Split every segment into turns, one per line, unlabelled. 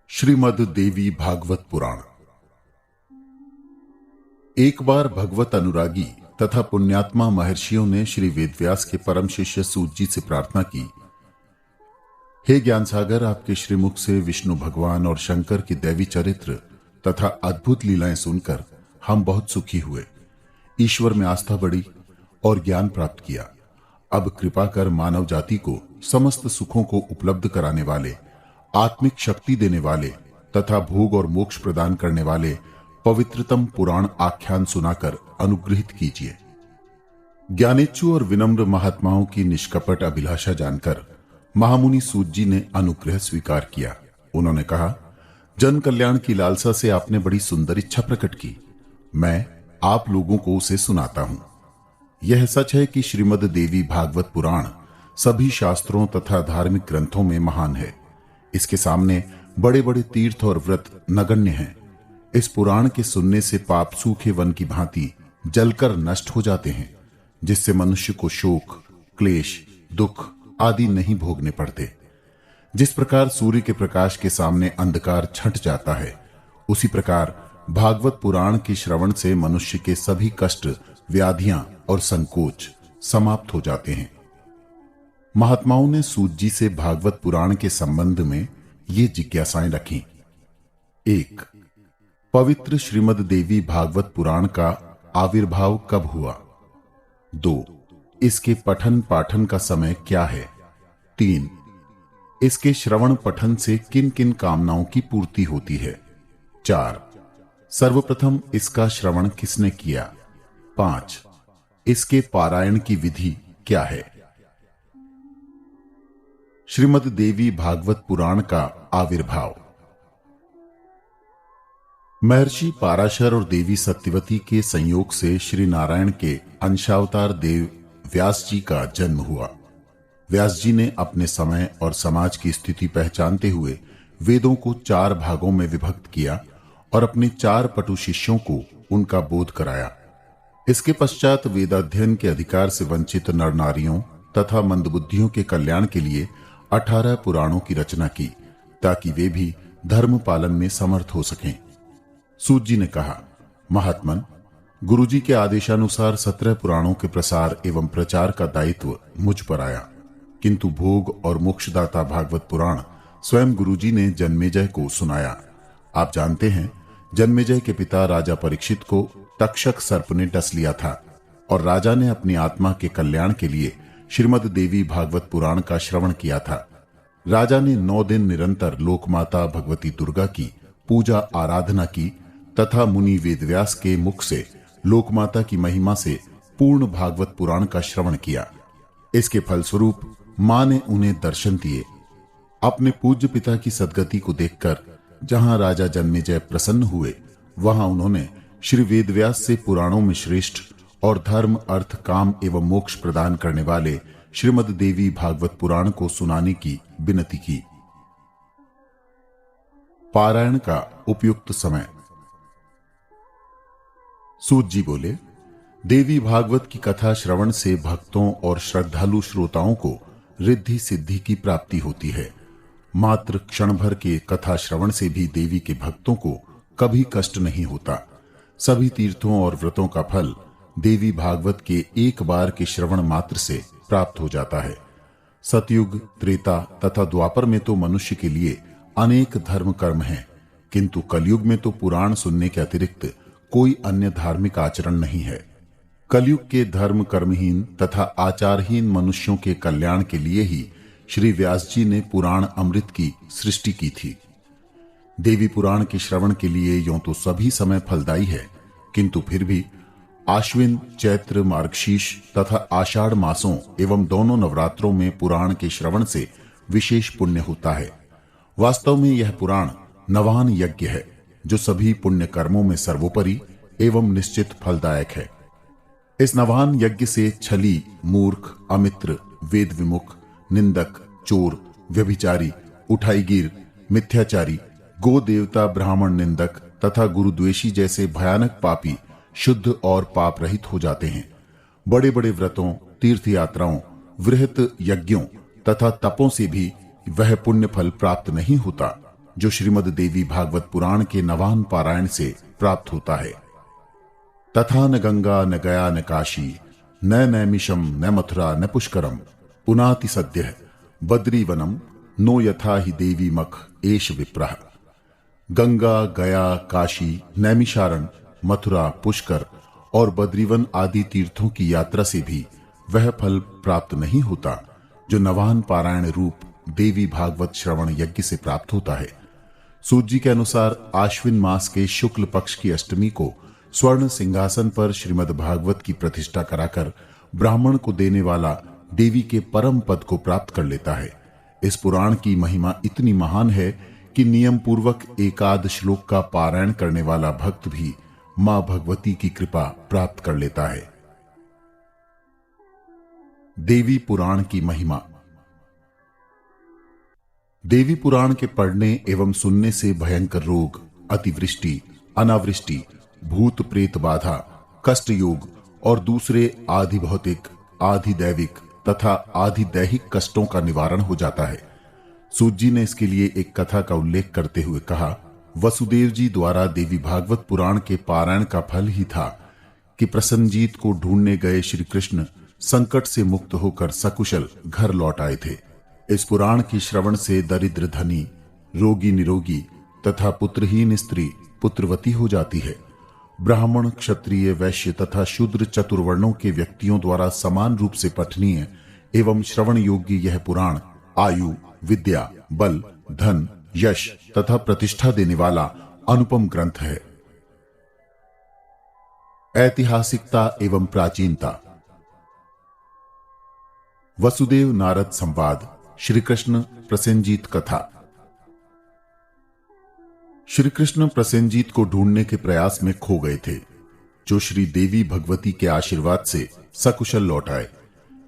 श्रीमद् देवी भागवत पुराण। एक बार भगवत अनुरागी तथा पुण्यात्मा महर्षियों ने श्री वेदव्यास के परम शिष्य सूत जी से प्रार्थना की, हे ज्ञान सागर, आपके श्रीमुख से विष्णु भगवान और शंकर की दैवी चरित्र तथा अद्भुत लीलाएं सुनकर हम बहुत सुखी हुए, ईश्वर में आस्था बढ़ी और ज्ञान प्राप्त किया। अब कृपा कर मानव जाति को समस्त सुखों को उपलब्ध कराने वाले, आत्मिक शक्ति देने वाले तथा भोग और मोक्ष प्रदान करने वाले पवित्रतम पुराण आख्यान सुनाकर अनुग्रहित कीजिए। ज्ञानेच्छु और विनम्र महात्माओं की निष्कपट अभिलाषा जानकर महामुनि सूत जी ने अनुग्रह स्वीकार किया। उन्होंने कहा, जन कल्याण की लालसा से आपने बड़ी सुंदर इच्छा प्रकट की, मैं आप लोगों को उसे सुनाता हूं। यह सच है कि श्रीमद् देवी भागवत पुराण सभी शास्त्रों तथा धार्मिक ग्रंथों में महान है। इसके सामने बड़े बड़े तीर्थ और व्रत नगण्य हैं। इस पुराण के सुनने से पाप सूखे वन की भांति जलकर नष्ट हो जाते हैं, जिससे मनुष्य को शोक, क्लेश, दुख आदि नहीं भोगने पड़ते। जिस प्रकार सूर्य के प्रकाश के सामने अंधकार छंट जाता है, उसी प्रकार भागवत पुराण के श्रवण से मनुष्य के सभी कष्ट, व्याधियां और संकोच समाप्त हो जाते हैं। महात्माओं ने सूत जी से भागवत पुराण के संबंध में ये जिज्ञासाएं रखी। 1. पवित्र श्रीमद् देवी भागवत पुराण का आविर्भाव कब हुआ? 2. इसके पठन पाठन का समय क्या है? 3. इसके श्रवण पठन से किन किन कामनाओं की पूर्ति होती है? 4. सर्वप्रथम इसका श्रवण किसने किया? 5. इसके पारायण की विधि क्या है? श्रीमद् देवी भागवत पुराण का आविर्भाव। महर्षि पाराशर और देवी सत्यवती के संयोग से श्री नारायण के अंशावतार देव व्यास जी का जन्म हुआ। व्यास जी ने अपने समय और समाज की स्थिति पहचानते हुए वेदों को 4 भागों में विभक्त किया और अपने 4 पटु शिष्यों को उनका बोध कराया। इसके पश्चात वेदाध्ययन के अधिकार से वंचित नर नारियों तथा मंदबुद्धियों के कल्याण के लिए 18 पुराणों की रचना की, ताकि वे भी धर्म पालन में समर्थ हो सकें। सूत जी ने कहा, महात्मन, गुरुजी के आदेशानुसार 17 पुराणों के प्रसार एवं प्रचार का दायित्व मुझ पर आया, किंतु भोग और मोक्षदाता भागवत पुराण स्वयं गुरुजी ने जन्मेजय को सुनाया। आप जानते हैं, जन्मेजय के पिता राजा परीक्षित को तक्षक सर्प ने डस लिया था और राजा ने अपनी आत्मा के कल्याण के लिए श्रीमद् देवी भागवत पुराण का श्रवण किया था। राजा ने 9 दिन निरंतर लोकमाता भगवती दुर्गा की पूजा आराधना की तथा मुनि वेदव्यास के मुख से लोकमाता की महिमा से पूर्ण भागवत पुराण का श्रवण किया। इसके फलस्वरूप मां ने उन्हें दर्शन दिए। अपने पूज्य पिता की सद्गति को देखकर जहां राजा जन्मेजय प्रसन्न हुए, वहां उन्होंने श्री वेदव्यास से पुराणों में श्रेष्ठ और धर्म, अर्थ, काम एवं मोक्ष प्रदान करने वाले श्रीमद् देवी भागवत पुराण को सुनाने की विनती की। पारायण का उपयुक्त समय। सूत जी बोले, देवी भागवत की कथा श्रवण से भक्तों और श्रद्धालु श्रोताओं को रिद्धि सिद्धि की प्राप्ति होती है। मात्र क्षण भर के कथा श्रवण से भी देवी के भक्तों को कभी कष्ट नहीं होता। सभी तीर्थों और व्रतों का फल देवी भागवत के एक बार के श्रवण मात्र से प्राप्त हो जाता है। सतयुग, त्रेता तथा द्वापर में तो मनुष्य के लिए अनेक धर्म कर्म हैं, किंतु कलयुग में तो पुराण सुनने के अतिरिक्त कोई अन्य धार्मिक आचरण नहीं है। कलयुग के धर्म कर्महीन तथा आचारहीन मनुष्यों के कल्याण के लिए ही श्री व्यास जी ने पुराण अमृत की सृष्टि की थी। देवी पुराण के श्रवण के लिए यों तो सभी समय फलदायी है, किंतु फिर भी आश्विन, चैत्र, मार्गशीर्ष तथा आषाढ़ मासों एवं दोनों नवरात्रों में पुराण के श्रवण से विशेष पुण्य होता है। वास्तव में यह पुराण नवान यज्ञ है, जो सभी पुण्य कर्मों में सर्वोपरि एवं निश्चित फलदायक है। इस नवान यज्ञ से छली, मूर्ख, अमित्र, वेद विमुख, निंदक, चोर, व्यभिचारी, उठाईगीर, मिथ्याचारी, गो देवता, ब्राह्मण निंदक तथा गुरुद्वेषी जैसे भयानक पापी शुद्ध और पाप रहित हो जाते हैं। बड़े बड़े व्रतों, तीर्थ यात्राओं, वृहत यज्ञों तथा तपों से भी वह पुण्य फल प्राप्त नहीं होता, जो श्रीमद देवी भागवत पुराण के नवान पारायण से प्राप्त होता है। तथा न गंगा न गया न काशी न नैमिषम न मथुरा न पुष्करम पुनाति सद्यः बद्रीवनम नो यथा ही देवी मख एष विप्रः। गंगा, गया, काशी, नैमिषारण्य, मथुरा, पुष्कर और बद्रीवन आदि तीर्थों की यात्रा से भी वह फल प्राप्त नहीं होता जो नवान पारायण रूप देवी भागवत श्रवण यज्ञ से प्राप्त होता है। सूत जी के अनुसार आश्विन मास के शुक्ल पक्ष की अष्टमी को स्वर्ण सिंहासन पर श्रीमद् भागवत की प्रतिष्ठा कराकर ब्राह्मण को देने वाला देवी के परम पद को प्राप्त कर लेता है। इस पुराण की महिमा इतनी महान है कि नियम पूर्वक एकाद श्लोक का पारायण करने वाला भक्त भी मां भगवती की कृपा प्राप्त कर लेता है। देवी पुराण की महिमा। देवी पुराण के पढ़ने एवं सुनने से भयंकर रोग, अतिवृष्टि, अनावृष्टि, भूत प्रेत बाधा, कष्ट योग और दूसरे आधि भौतिक, आधि दैविक तथा आधि दैहिक कष्टों का निवारण हो जाता है। सूत जी ने इसके लिए एक कथा का उल्लेख करते हुए कहा, वसुदेव जी द्वारा देवी भागवत पुराण के पारायण का फल ही था कि प्रसन्नजीत को ढूंढने गए श्री कृष्ण संकट से मुक्त होकर सकुशल घर लौट आए थे। इस पुराण की श्रवण से दरिद्र धनी, रोगी निरोगी तथा पुत्रहीन स्त्री पुत्रवती हो जाती है। ब्राह्मण, क्षत्रिय, वैश्य तथा शूद्र चतुर्वर्णों के व्यक्तियों द्वारा समान रूप से पठनीय एवं श्रवण योग्य यह पुराण आयु, विद्या, बल, धन, यश तथा प्रतिष्ठा देने वाला अनुपम ग्रंथ है। ऐतिहासिकता एवं प्राचीनता। वसुदेव नारद संवाद, श्री कृष्ण प्रसेनजीत कथा। श्री कृष्ण प्रसेनजीत को ढूंढने के प्रयास में खो गए थे, जो श्री देवी भगवती के आशीर्वाद से सकुशल लौट आए।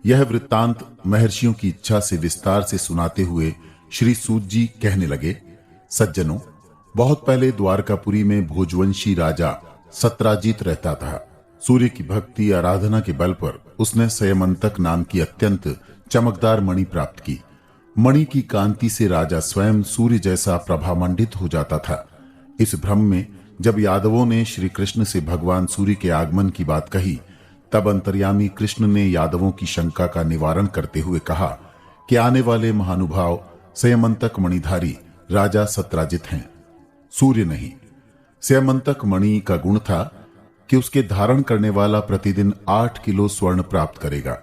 यह वृत्तांत महर्षियों की इच्छा से विस्तार से सुनाते हुए श्री सूत जी कहने लगे, सज्जनों, बहुत पहले द्वारकापुरी में भोजवंशी राजा सत्राजित रहता था। सूर्य की भक्ति आराधना के बल पर उसने संयमंतक नाम की अत्यंत चमकदार मणि प्राप्त की। मणि की कांति से राजा स्वयं सूर्य जैसा प्रभामंडित हो जाता था। इस भ्रम में जब यादवों ने श्री कृष्ण से भगवान सूर्य के आगमन की बात कही, तब अंतर्यामी कृष्ण ने यादवों की शंका का निवारण करते हुए कहा कि आने वाले महानुभाव संयमंतक मणिधारी राजा सत्राजित हैं, सूर्य नहीं। संयमंतक मणि का गुण था कि उसके धारण करने वाला प्रतिदिन 8 किलो स्वर्ण प्राप्त करेगा।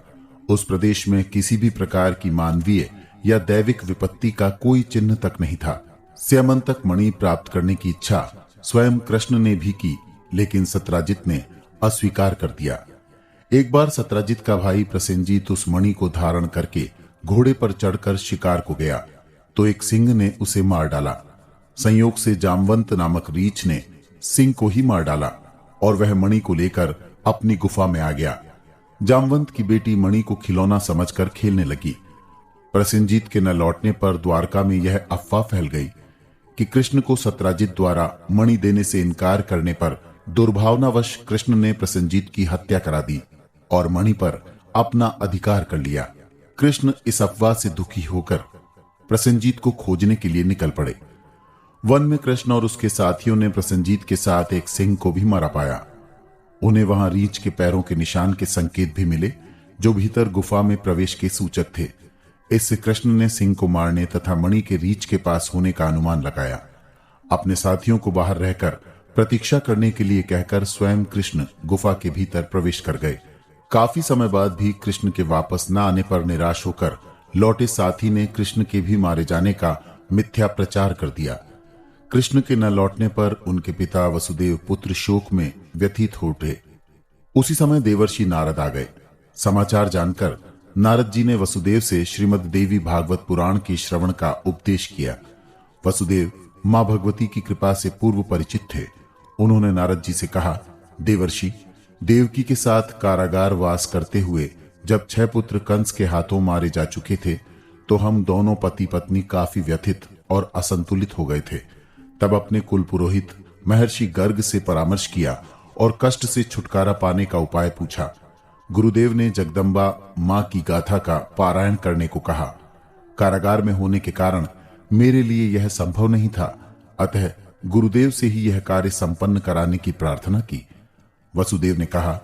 उस प्रदेश में किसी भी प्रकार की मानवीय या दैविक विपत्ति का कोई चिन्ह तक नहीं था। संयमंतक मणि प्राप्त करने की इच्छा स्वयं कृष्ण ने भी की, लेकिन सत्राजित ने अस्वीकार कर दिया। एक बार सत्राजित का भाई प्रसेनजीत उस मणि को धारण करके घोड़े पर चढ़कर शिकार को गया तो एक सिंह ने उसे मार डाला। संयोग से जामवंत नामक रीछ ने सिंह को ही मार डाला और वह मणि को लेकर अपनी गुफा में आ गया। जामवंत की बेटी मणि को खिलौना समझकर खेलने लगी। प्रसेनजीत के न लौटने पर द्वारका में यह अफवाह फैल गई कि कृष्ण को सत्राजित द्वारा मणि देने से इनकार करने पर दुर्भावनावश कृष्ण ने प्रसेनजीत की हत्या करा दी और मणि पर अपना अधिकार कर लिया। कृष्ण इस अफवाह से दुखी होकर प्रसेनजीत को खोजने के लिए निकल पड़े। वन में कृष्ण और उसके साथियों ने प्रसेनजीत के साथ एक सिंह को भी मारा पाया। उन्हें वहां रीछ के पैरों के निशान के संकेत भी मिले, जो भीतर गुफा में प्रवेश के सूचक थे। इससे कृष्ण ने सिंह को मारने तथा मणि के रीछ के पास होने का अनुमान लगाया। अपने साथियों को बाहर रहकर प्रतीक्षा करने के लिए कहकर स्वयं कृष्ण गुफा के भीतर प्रवेश कर गए। काफी समय बाद भी कृष्ण के वापस न आने पर निराश होकर लौटे साथी ने कृष्ण के भी मारे जाने का मिथ्या प्रचार कर दिया। कृष्ण के न लौटने पर उनके पिता वसुदेव पुत्र शोक में व्यथित हो उठे। उसी समय देवर्षि नारद आ गए। समाचार जानकर नारद जी ने वसुदेव से श्रीमद् देवी भागवत पुराण के श्रवण का उपदेश किया। वसुदेव मां भगवती की कृपा से पूर्व परिचित थे। उन्होंने नारद जी से कहा, देवर्षि, देवकी के साथ कारागार वास करते हुए जब 6 पुत्र कंस के हाथों मारे जा चुके थे तो हम दोनों पति पत्नी काफी व्यथित और असंतुलित हो गए थे। तब अपने कुल पुरोहित महर्षि गर्ग से परामर्श किया और कष्ट से छुटकारा पाने का उपाय पूछा। गुरुदेव ने जगदम्बा मां की गाथा का पारायण करने को कहा। कारागार में होने के कारण मेरे लिए यह संभव नहीं था, अतः गुरुदेव से ही यह कार्य संपन्न कराने की प्रार्थना की। वसुदेव ने कहा,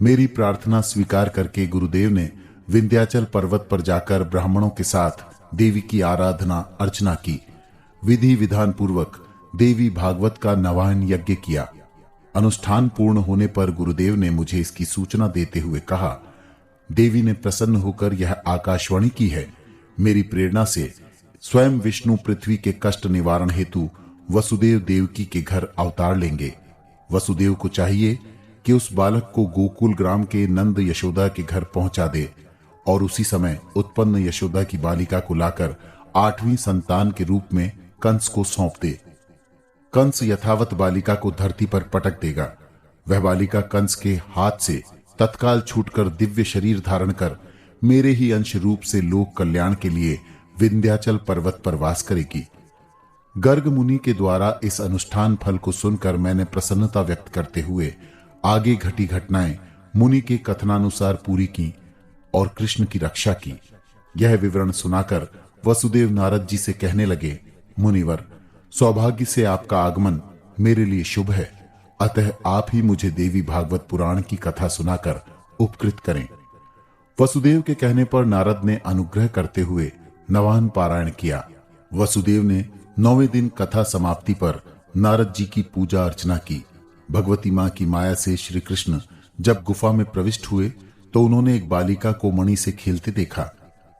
मेरी प्रार्थना स्वीकार करके गुरुदेव ने विंध्याचल पर्वत पर जाकर ब्राह्मणों के साथ देवी की आराधना अर्चना की। विधि विधान पूर्वक देवी भागवत का नवायन यज्ञ किया। अनुष्ठान पूर्ण होने पर गुरुदेव ने मुझे इसकी सूचना देते हुए कहा, देवी ने प्रसन्न होकर यह आकाशवाणी की है, मेरी प्रेरणा से स्वयं विष्णु पृथ्वी के कष्ट निवारण हेतु वसुदेव देवकी के घर अवतार लेंगे। वसुदेव को चाहिए कि उस बालक को गोकुल ग्राम के नंद यशोदा के घर पहुंचा दे और उसी समय उत्पन्न यशोदा की बालिका को लाकर 8वीं संतान के रूप में कंस को सौंप दे। कंस यथावत बालिका को धरती पर पटक देगा। वह बालिका कंस के हाथ से तत्काल छूटकर दिव्य शरीर धारण कर मेरे ही अंश रूप से लोक कल्याण के लिए विंध्याचल पर्वत पर वास करेगी। गर्ग मुनि के द्वारा इस अनुष्ठान फल को सुनकर मैंने प्रसन्नता व्यक्त करते हुए आगे घटी घटनाएं मुनि के कथनानुसार पूरी की और कृष्ण की रक्षा की। यह विवरण सुनाकर वसुदेव नारद जी से कहने लगे, मुनिवर, सौभाग्य से आपका आगमन मेरे लिए शुभ है, अतः आप ही मुझे देवी भागवत पुराण की कथा सुनाकर उपकृत करें। वसुदेव के कहने पर नारद ने अनुग्रह करते हुए नवान पारायण किया। वसुदेव ने 9वें दिन कथा समाप्ति पर नारद जी की पूजा अर्चना की। भगवती मां की माया से श्री कृष्ण जब गुफा में प्रविष्ट हुए तो उन्होंने एक बालिका को मणि से खेलते देखा।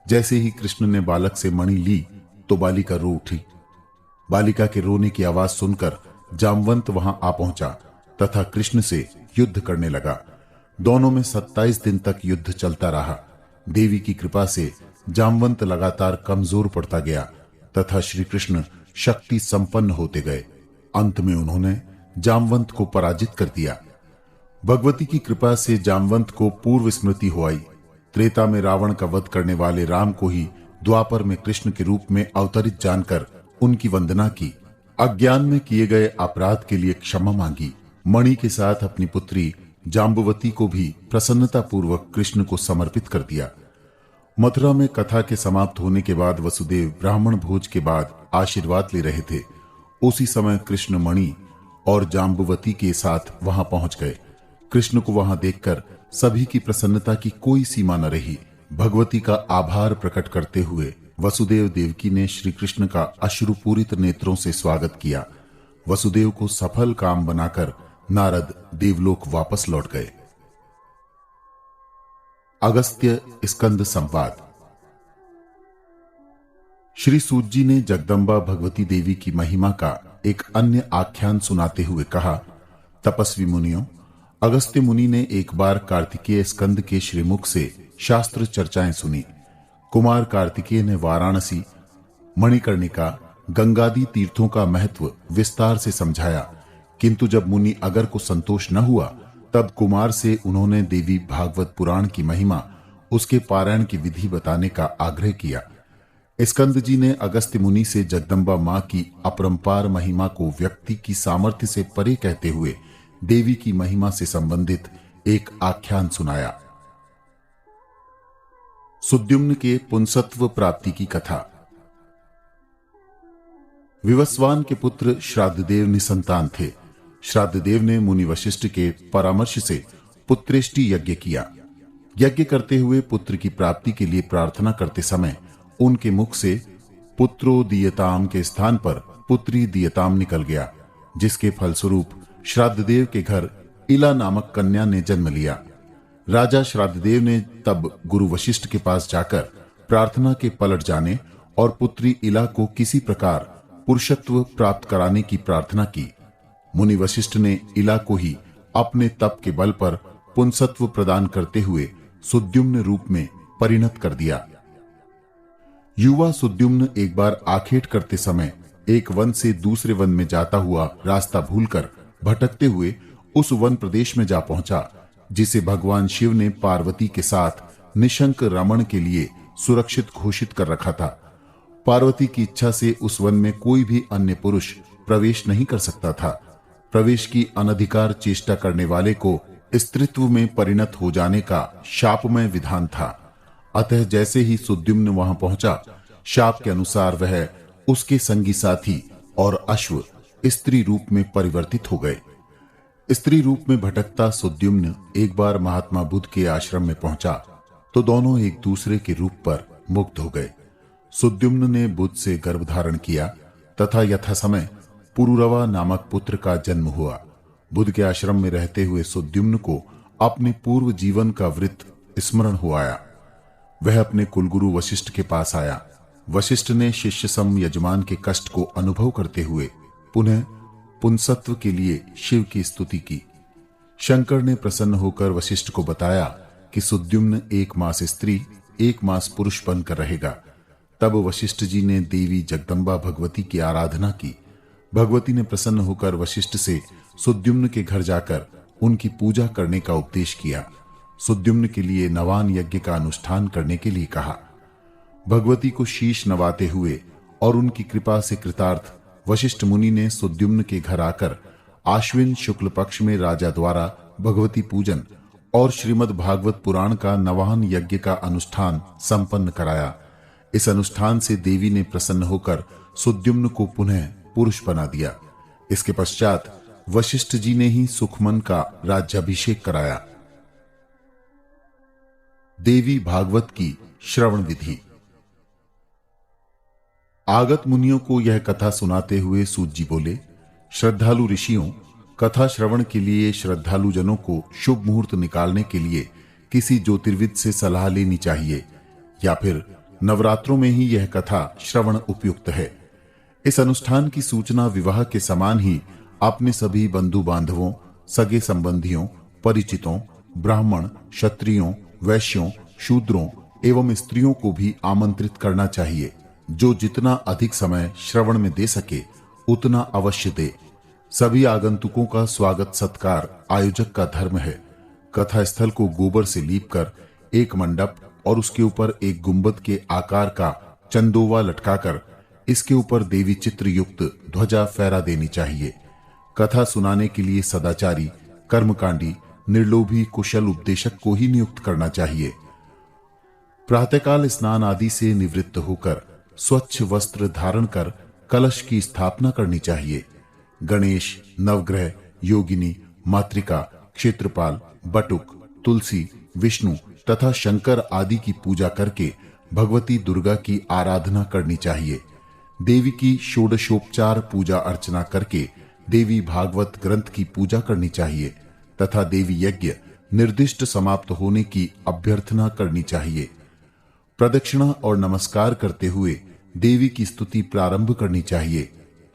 जैसे ही कृष्ण ने बालक से मणि ली तो बालिका रो उठी। बालिका के रोने की आवाज सुनकर जामवंत वहां आ पहुंचा तथा कृष्ण से युद्ध करने लगा। दोनों में 27 दिन तक युद्ध चलता रहा। देवी की कृपा से जामवंत लगातार कमजोर पड़ता गया तथा श्री कृष्ण शक्ति संपन्न होते गए। अंत में उन्होंने जामवंत को पराजित कर दिया। भगवती की कृपा से जामवंत को पूर्व स्मृति हो आई। त्रेता में रावण का वध करने वाले राम को ही द्वापर में कृष्ण के रूप में अवतरित जानकर उनकी वंदना की। अज्ञान में किए गए अपराध के लिए क्षमा मांगी। मणि के साथ अपनी पुत्री जाम्बवती को भी प्रसन्नता पूर्वक कृष्ण को समर्पित कर दिया। मथुरा में कथा के समाप्त होने के बाद वसुदेव ब्राह्मण भोज के बाद आशीर्वाद ले रहे थे। उसी समय कृष्ण मणि और जाम्बवती के साथ वहां पहुंच गए। कृष्ण को वहां देखकर सभी की प्रसन्नता की कोई सीमा न रही। भगवती का आभार प्रकट करते हुए वसुदेव देवकी ने श्री कृष्ण का अश्रुपूरित नेत्रों से स्वागत किया। वसुदेव को सफल काम बनाकर नारद देवलोक वापस लौट गए। अगस्त्य स्कंद संवाद। श्री सूत जी ने जगदम्बा भगवती देवी की महिमा का एक अन्य आख्यान सुनाते हुए कहा, तपस्वी मुनियों, अगस्त्य मुनि ने एक बार कार्तिकेय स्कंद के श्रीमुख से शास्त्र चर्चाएं सुनी। कुमार कार्तिकेय ने वाराणसी, मणिकर्णिका, गंगादि तीर्थों का महत्व विस्तार से समझाया, किंतु जब मुनि अगर को संतोष न हुआ तब कुमार से उन्होंने देवी भागवत पुराण की महिमा, उसके पारायण की विधि बताने का आग्रह किया। स्कंद जी ने अगस्त्य मुनि से जगदम्बा मां की अपरंपार महिमा को व्यक्ति की सामर्थ्य से परे कहते हुए देवी की महिमा से संबंधित एक आख्यान सुनाया। सुद्युम्न के पुंसत्व प्राप्ति की कथा। विवस्वान के पुत्र श्राद्धदेव निसंतान थे। श्राद्धदेव ने मुनि वशिष्ठ के परामर्श से पुत्रेष्टि यज्ञ किया। यज्ञ करते हुए पुत्र की प्राप्ति के लिए प्रार्थना करते समय उनके मुख से पुत्रो दीयताम के स्थान पर पुत्री दीयताम निकल गया, जिसके फलस्वरूप श्राद्धदेव के घर इला नामक कन्या ने जन्म लिया। राजा श्राद्धदेव ने तब गुरु वशिष्ठ के पास जाकर प्रार्थना के पलट जाने और पुत्री इला को किसी प्रकार पुरुषत्व प्राप्त कराने की प्रार्थना की। मुनि वशिष्ठ ने इला को ही अपने तप के बल पर पुंसत्व प्रदान करते हुए सुद्युम्न रूप में परिणत कर दिया। युवा सुद्युम्न एक बार आखेट करते समय एक वन से दूसरे वन में जाता हुआ रास्ता भूलकर भटकते हुए उस वन प्रदेश में जा पहुंचा, जिसे भगवान शिव ने पार्वती के साथ निशंक रमण के लिए सुरक्षित घोषित कर रखा था। पार्वती की इच्छा से उस वन में कोई भी अन्य पुरुष प्रवेश नहीं कर सकता था। प्रवेश की अनधिकार चेष्टा करने वाले को स्त्रीत्व में परिणत हो जाने का शापमय विधान था। अतः जैसे ही सुद्युम्न वहां पहुंचा, शाप के अनुसार वह उसके संगी साथी और अश्व स्त्री रूप में परिवर्तित हो गए। स्त्री रूप में भटकता सुद्युम्न एक बार महात्मा बुद्ध के आश्रम में पहुंचा तो दोनों एक दूसरे के रूप पर मुग्ध हो गए। सुद्युम्न ने बुद्ध से गर्भ धारण किया तथा यथा समय पुरुरवा नामक पुत्र का जन्म हुआ। बुद्ध के आश्रम में रहते हुए सुद्युम्न को अपने पूर्व जीवन का वृत्त स्मरण हो आया। वह अपने कुलगुरु वशिष्ठ के पास आया। वशिष्ठ ने शिष्य सम यजमान के कष्ट को अनुभव करते हुए पुनः पुंसत्व के लिए शिव की स्तुति की। शंकर ने प्रसन्न होकर वशिष्ठ को बताया कि सुद्युम्न 1 मास स्त्री 1 मास पुरुष बनकर रहेगा। तब वशिष्ठ जी ने देवी जगदम्बा भगवती की आराधना की। भगवती ने प्रसन्न होकर वशिष्ठ से सुद्युम्न के घर जाकर उनकी पूजा करने का उपदेश किया। सुद्युम्न के लिए नवान यज्ञ का अनुष्ठान करने के लिए कहा। भगवती को शीश नवाते हुए और उनकी कृपा से कृतार्थ वशिष्ठ मुनि ने सुद्युम्न के घर आकर आश्विन शुक्ल पक्ष में राजा द्वारा भगवती पूजन और श्रीमद् भागवत पुराण का नवान यज्ञ का अनुष्ठान संपन्न कराया। इस अनुष्ठान से देवी ने प्रसन्न होकर सुद्युम्न को पुनः पुरुष बना दिया। इसके पश्चात वशिष्ठ जी ने ही सुखमन का राज्याभिषेक कराया। देवी भागवत की श्रवण विधि। आगत मुनियों को यह कथा सुनाते हुए सूत जी बोले, श्रद्धालु ऋषियों, कथा श्रवण के लिए श्रद्धालु जनों को शुभ मुहूर्त निकालने के लिए किसी ज्योतिर्विद से सलाह लेनी चाहिए या फिर नवरात्रों में ही यह कथा श्रवण उपयुक्त है। इस अनुष्ठान की सूचना विवाह के समान ही अपने सभी बंधु बांधवों, सगे संबंधियों, परिचितों, ब्राह्मण, क्षत्रियों, वैश्यों, शूद्रों एवं स्त्रियों को भी आमंत्रित करना चाहिए। जो जितना अधिक समय श्रवण में दे सके उतना अवश्य दे। सभी आगंतुकों का स्वागत सत्कार आयोजक का धर्म है। कथा स्थल को गोबर से लीपकर एक मंडप और उसके ऊपर एक गुंबद के आकार का चंदोवा लटकाकर इसके ऊपर देवी चित्र युक्त ध्वजा फहरा देनी चाहिए। कथा सुनाने के लिए सदाचारी, कर्मकांडी, निर्लोभी कुशल उपदेशक को ही नियुक्त करना चाहिए। प्रातःकाल स्नान आदि से निवृत्त होकर स्वच्छ वस्त्र धारण कर कलश की स्थापना करनी चाहिए। गणेश, नवग्रह, योगिनी, मातृका, क्षेत्रपाल, बटुक, तुलसी, विष्णु तथा शंकर आदि की पूजा करके भगवती दुर्गा की आराधना करनी चाहिए। देवी की षोडशोपचार पूजा अर्चना करके देवी भागवत ग्रंथ की पूजा करनी चाहिए तथा देवी यज्ञ निर्दिष्ट समाप्त होने की अभ्यर्थना करनी चाहिए। प्रदक्षिणा और नमस्कार करते हुए देवी की स्तुति प्रारंभ करनी चाहिए।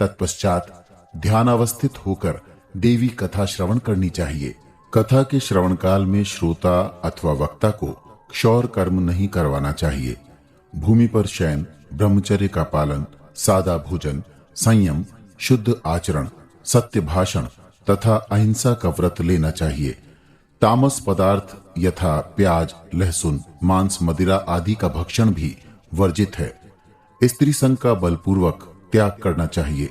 तत्पश्चात ध्यानावस्थित होकर देवी कथा श्रवण करनी चाहिए। कथा के श्रवण काल में श्रोता अथवा वक्ता को क्षौर कर्म नहीं करवाना चाहिए। भूमि पर शयन, ब्रह्मचर्य का पालन, सादा भोजन, संयम, शुद्ध आचरण, सत्य भाषण तथा अहिंसा का व्रत लेना चाहिए। तामस पदार्थ यथा प्याज, लहसुन, मांस, मदिरा आदि का भक्षण भी वर्जित है। स्त्री संग का बलपूर्वक त्याग करना चाहिए।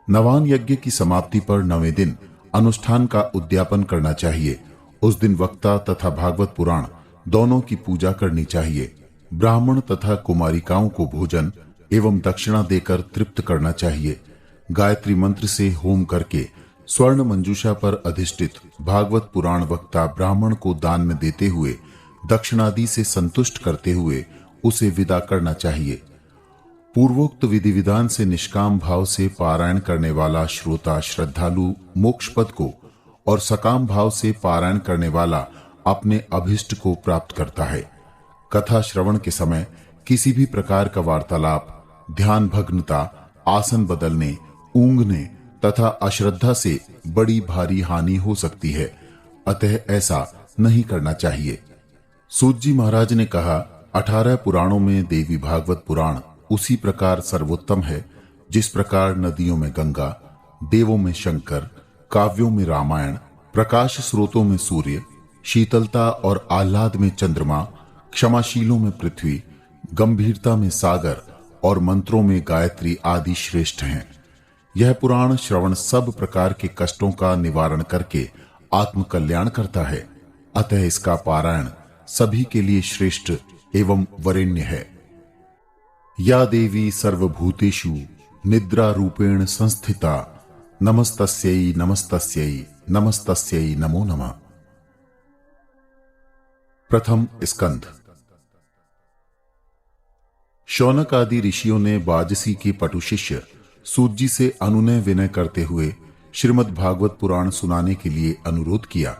नवान यज्ञ की समाप्ति पर 9वें दिन अनुष्ठान का उद्यापन करना चाहिए। उस दिन वक्ता तथा भागवत पुराण दोनों की पूजा करनी चाहिए। ब्राह्मण तथा कुमारिकाओं को भोजन एवं दक्षिणा देकर तृप्त करना चाहिए। गायत्री मंत्र से होम करके स्वर्ण मंजूषा पर अधिष्ठित भागवत पुराण वक्ता ब्राह्मण को दान में देते हुए दक्षिणादि से संतुष्ट करते हुए उसे विदा करना चाहिए। पूर्वोक्त विधि विधान से निष्काम भाव से पारायण करने वाला श्रोता श्रद्धालु मोक्ष पद को और सकाम भाव से पारायण करने वाला अपने अभिष्ट को प्राप्त करता है। कथा श्रवण के समय किसी भी प्रकार का वार्तालाप, ध्यान भग्नता, आसन बदलने, ऊंघने तथा अश्रद्धा से बड़ी भारी हानि हो सकती है, अतः ऐसा नहीं करना चाहिए। सूत जी महाराज ने कहा, 18 पुराणों में देवी भागवत पुराण उसी प्रकार सर्वोत्तम है जिस प्रकार नदियों में गंगा, देवों में शंकर, काव्यों में रामायण, प्रकाश स्रोतों में सूर्य, शीतलता और आह्लाद में चंद्रमा, क्षमाशीलों में पृथ्वी, गंभीरता में सागर और मंत्रों में गायत्री आदि श्रेष्ठ हैं। यह पुराण श्रवण सब प्रकार के कष्टों का निवारण करके आत्म कल्याण करता है, अतः इसका पारायण सभी के लिए श्रेष्ठ एवं वरेण्य है। या देवी सर्वभूतेषु निद्रा रूपेण संस्थिता नमस्तस्यै नमस्तस्यै नमस्तस्यै नमो नमः। प्रथम स्कंध। शौनक आदि ऋषियों ने बाजसी के पटु शिष्य सूत जी से अनुनय विनय करते हुए श्रीमद् भागवत पुराण सुनाने के लिए अनुरोध किया,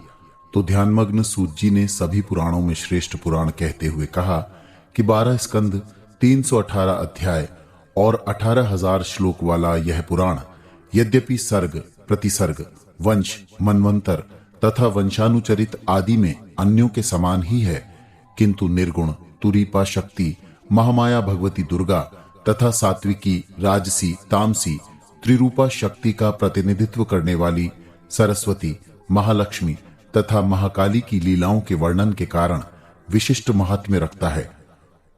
तो ध्यानमग्न सूत जी ने सभी पुराणों में श्रेष्ठ पुराण कहते हुए कहा कि 12 स्कंद 318 अध्याय और 18,000 श्लोक वाला यह पुराण यद्यपि सर्ग, प्रतिसर्ग, वंश, मनवंतर तथा वंशानुचरित आदि में अन्यों के समान ही है, किंतु निर्गुण, तुरीपा शक्ति, महामाया भगवती दुर्गा तथा सात्विकी, राजसी, तामसी, त्रिरूपा शक्ति का प्रतिनिधित्व करने वाली सरस्वती, महालक्ष्मी तथा महाकाली की लीलाओं के वर्णन के कारण विशिष्ट महात्म्य रखता है।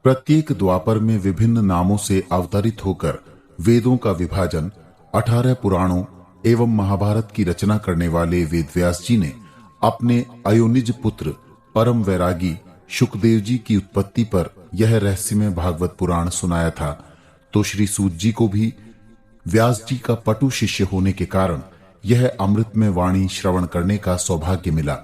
प्रत्येक द्वापर में विभिन्न नामों से अवतरित होकर वेदों का विभाजन, 18 पुराणों एवं महाभारत की रचना करने वाले वेदव्यास जी ने अपने अयोनिज पुत्र परम वैरागी शुकदेव जी की उत्पत्ति पर यह रहस्यमय भागवत पुराण सुनाया था, तो श्री सूत जी को भी व्यास जी का पटु शिष्य होने के कारण यह अमृतमय वाणी श्रवण करने का सौभाग्य मिला।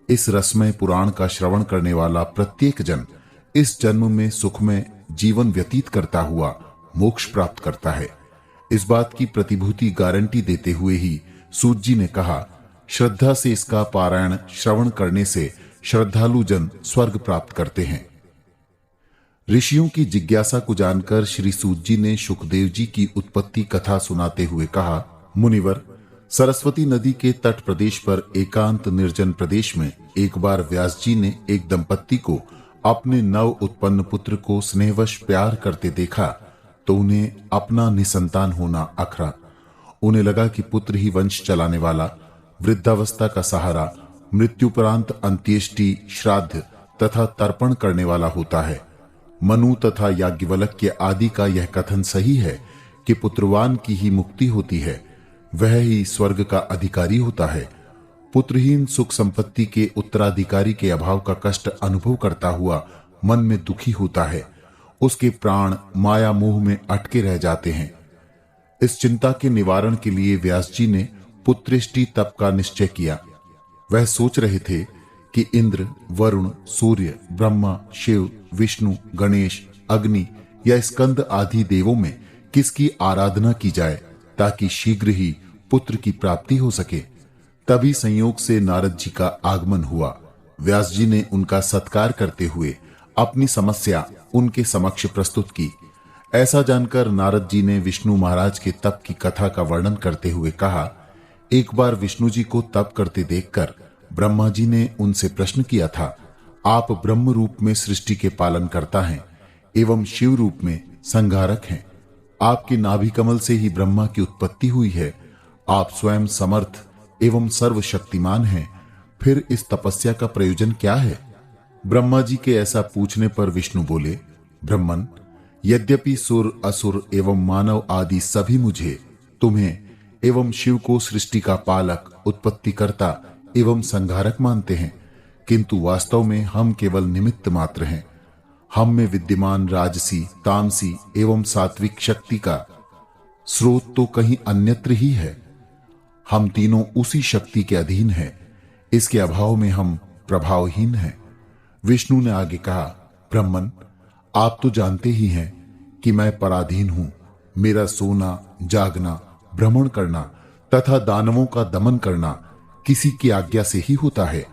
इस रसमय पुराण का श्रवण करने वाला प्रत्येक जन इस जन्म में सुखमय जीवन व्यतीत करता हुआ मोक्ष प्राप्त करता है। इस बात की प्रतिभूति गारंटी देते हुए ही सूत जी ने कहा, श्रद्धा से इसका पारायण श्रवण करने से श्रद्धालु जन स्वर्ग प्राप्त करते हैं। ऋषियों की जिज्ञासा को जानकर श्री सूत जी ने शुकदेव जी की उत्पत्ति कथा सुनाते हुए कहा, मुनिवर, सरस्वती नदी के तट प्रदेश पर एकांत निर्जन प्रदेश में एक बार व्यास जी ने एक दंपत्ति को अपने नव उत्पन्न पुत्र को स्नेहवश प्यार करते देखा, तो उन्हें अपना निसंतान होना अखरा। उन्हें लगा कि पुत्र ही वंश चलाने वाला, वृद्धावस्था का सहारा, मृत्युपरांत अंत्येष्टि, श्राद्ध तथा तर्पण करने वाला होता है। मनु तथा याज्ञवल्क्य आदि का यह कथन सही है कि पुत्रवान की ही मुक्ति होती है, वह ही स्वर्ग का अधिकारी होता है। पुत्रहीन सुख संपत्ति के उत्तराधिकारी के अभाव का कष्ट अनुभव करता हुआ मन में दुखी होता है, उसके प्राण माया मोह में अटके रह जाते हैं। इस चिंता के निवारण के लिए व्यास जी ने पुत्रेष्टि तप का निश्चय किया। वह सोच रहे थे कि इंद्र, वरुण, सूर्य, ब्रह्मा, शिव, विष्णु, गणेश, अग्नि या स्कंद आदि देवों में किसकी आराधना की जाए ताकि शीघ्र ही पुत्र की प्राप्ति हो सके। तभी संयोग से नारद जी का आगमन हुआ। व्यास जी ने उनका सत्कार करते हुए अपनी समस्या उनके समक्ष प्रस्तुत की। ऐसा जानकर नारद जी ने विष्णु महाराज के तप की कथा का वर्णन करते हुए कहा, एक बार विष्णु जी को तप करते देखकर ब्रह्मा जी ने उनसे प्रश्न किया था, आप ब्रह्म रूप में सृष्टि के पालन करता हैं एवं शिव रूप में संहारक हैं। आपके नाभि कमल से ही ब्रह्मा की उत्पत्ति हुई है। आप स्वयं समर्थ एवं सर्वशक्तिमान हैं, फिर इस तपस्या का प्रयोजन क्या है? ब्रह्मा जी के ऐसा पूछने पर विष्णु बोले, ब्रह्मन, यद्यपि सुर, असुर एवं मानव आदि सभी मुझे, तुम्हें एवं शिव को सृष्टि का पालक, उत्पत्तिकर्ता एवं संहारक मानते हैं, किंतु वास्तव में हम केवल निमित्त मात्र हैं। हम में विद्यमान राजसी, तामसी एवं सात्विक शक्ति का स्रोत तो कहीं अन्यत्र ही है। हम तीनों उसी शक्ति के अधीन हैं, इसके अभाव में हम प्रभावहीन हैं। विष्णु ने आगे कहा, ब्रह्मन, आप तो जानते ही हैं कि मैं पराधीन हूं। मेरा सोना, जागना, भ्रमण करना तथा दानवों का दमन करना किसी की आज्ञा से ही होता है।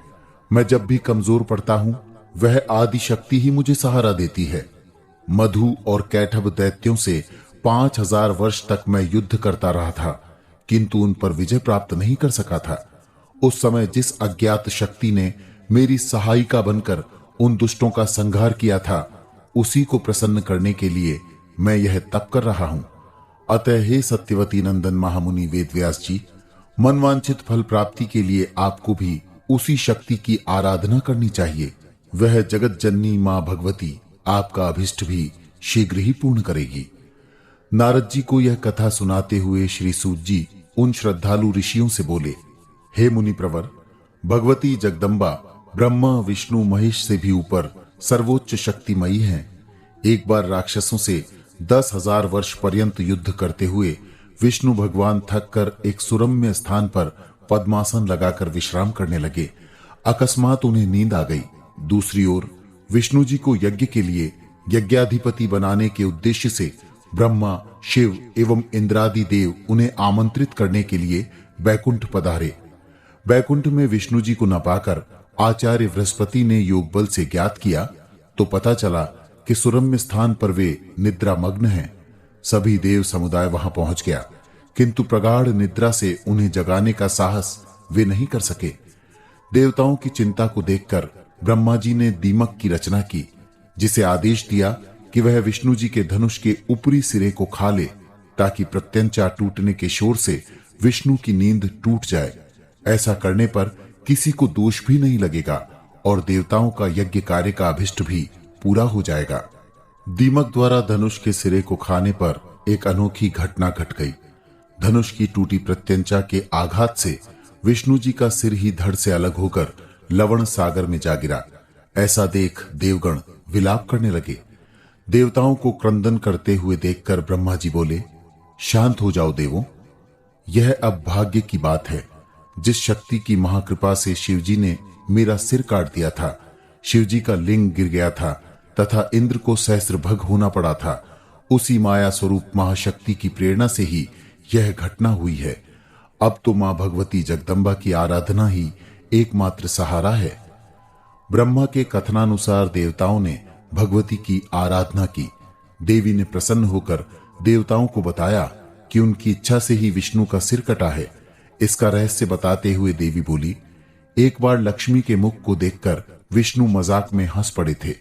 मैं जब भी कमजोर पड़ता हूं, वह आदि शक्ति ही मुझे सहारा देती है। मधु और कैठब दैत्यों से 5000 वर्ष तक मैं युद्ध करता रहा था, किंतु उन पर विजय प्राप्त नहीं कर सका था। उस समय जिस अज्ञात शक्ति ने मेरी सहायिका बनकर उन दुष्टों का संहार किया था, उसी को प्रसन्न करने के लिए मैं यह तप कर रहा हूं। अतः हे सत्यवती नंदन महामुनि वेदव्यास जी, मनवांछित फल प्राप्ति के लिए आपको भी उसी शक्ति की आराधना करनी चाहिए। वह जगत जननी मां भगवती आपका अभिष्ट भी शीघ्र ही पूर्ण करेगी। नारद जी को यह कथा सुनाते हुए श्री सूत जी उन श्रद्धालु ऋषियों से बोले, हे मुनि प्रवर, भगवती जगदम्बा ब्रह्मा, विष्णु, महेश से भी ऊपर सर्वोच्च शक्तिमयी हैं। एक बार राक्षसों से 10,000 वर्ष पर्यंत युद्ध करते हुए विष्णु भगवान थक कर एक सुरम्य स्थान पर पद्मासन लगाकर विश्राम करने लगे। अकस्मात उन्हें नींद आ गई। दूसरी ओर विष्णु जी को यज्ञ के लिए यज्ञाधिपति बनाने के उद्देश्य से ब्रह्मा, शिव एवं इंद्रादि देव उन्हें आमंत्रित करने के लिए बैकुंठ पधारे। बैकुंठ में विष्णु जी को न पाकर आचार्य बृहस्पति ने योग बल से ज्ञात किया तो पता चला कि सुरम्य स्थान पर वे निद्रा मग्न हैं। सभी देव समुदाय वहां पहुंच गया, किंतु प्रगाढ़ निद्रा से उन्हें जगाने का साहस वे नहीं कर सके। देवताओं की चिंता को देखकर ब्रह्मा जी ने दीमक की रचना की, जिसे आदेश दिया कि वह विष्णु जी के धनुष के ऊपरी सिरे को खा ले, ताकि प्रत्यंचा टूटने के शोर से विष्णु की नींद टूट जाए। ऐसा करने पर किसी को दोष भी नहीं लगेगा और देवताओं का यज्ञ कार्य का अभिष्ट भी पूरा हो जाएगा। दीमक द्वारा धनुष के सिरे को खाने पर एक अनोखी घटना घट गई। धनुष की टूटी प्रत्यंचा के आघात से विष्णु जी का सिर ही धड़ से अलग होकर लवण सागर में जा गिरा। ऐसा देख देवगण विलाप करने लगे। देवताओं को क्रंदन करते हुए देखकर ब्रह्मा जी बोले, शांत हो जाओ देवों, यह अब भाग्य की बात है। जिस शक्ति की महाकृपा से शिवजी ने मेरा सिर काट दिया था, शिवजी का लिंग गिर गया था तथा इंद्र को सहस्त्रभग होना पड़ा था, उसी माया स्वरूप महाशक्ति की प्रेरणा से ही यह घटना हुई है। अब तो मां भगवती जगदम्बा की आराधना ही एकमात्र सहारा है। ब्रह्मा के कथनानुसार देवताओं ने भगवती की आराधना की। देवी ने प्रसन्न होकर देवताओं को बताया कि उनकी इच्छा से ही विष्णु का सिर कटा है। इसका रहस्य बताते हुए देवी बोली, एक बार लक्ष्मी के मुख को देखकर विष्णु मजाक में हंस पड़े थे।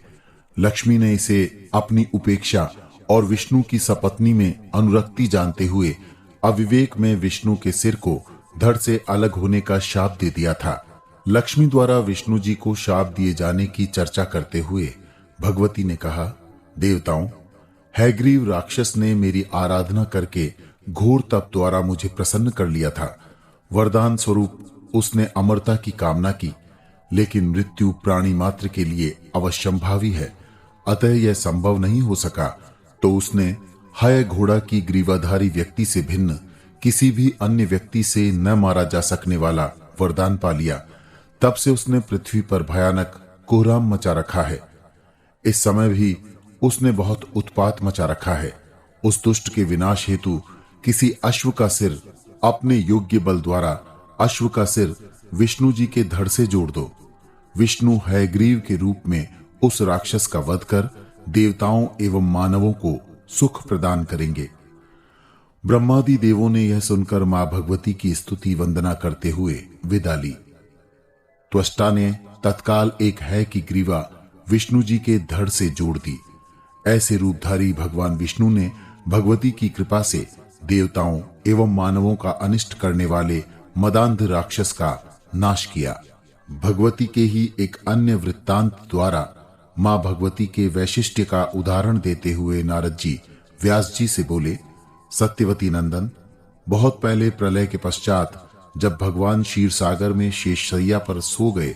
लक्ष्मी ने इसे अपनी उपेक्षा और विष्णु की सपत्नी में अनुरक्ति जानते हुए अविवेक में विष्णु के सिर को धड़ से अलग होने का शाप दे दिया था। लक्ष्मी द्वारा विष्णु जी को शाप दिए जाने की चर्चा करते हुए भगवती ने कहा, देवताओं, हैग्रीव राक्षस ने मेरी आराधना करके घोर तप द्वारा मुझे प्रसन्न कर लिया था। वरदान स्वरूप उसने अमरता की कामना की, लेकिन मृत्यु प्राणी मात्र के लिए अवश्यंभावी है, अतः यह संभव नहीं हो सका। तो उसने हय घोड़ा की ग्रीवाधारी व्यक्ति से भिन्न किसी भी अन्य व्यक्ति से न मारा जा सकने वाला वरदान पा लिया। तब से उसने पृथ्वी पर भयानक कोहराम मचा रखा है। इस समय भी उसने बहुत उत्पात मचा रखा है। उस दुष्ट के विनाश हेतु किसी अश्व का सिर अपने योग्य बल द्वारा अश्व का सिर विष्णु जी के धड़ से जोड़ दो। विष्णु हयग्रीव के रूप में उस राक्षस का वध कर देवताओं एवं मानवों को सुख प्रदान करेंगे। ब्रह्मादि देवों ने यह सुनकर मां भगवती की स्तुति वंदना करते हुए विदा ली। त्वष्टा ने तत्काल एक है की ग्रीवा विष्णु जी के धड़ से जोड़ दी। ऐसे रूपधारी भगवान विष्णु ने भगवती की कृपा से देवताओं एवं मानवों का अनिष्ट करने वाले मदांध राक्षस का नाश किया। भगवती के ही एक अन्य वृत्तांत द्वारा मां भगवती के वैशिष्ट्य का उदाहरण देते हुए नारद जी व्यास जी से बोले, सत्यवती नंदन, बहुत पहले प्रलय के पश्चात जब भगवान क्षीर सागर में शेषशय्या पर सो गए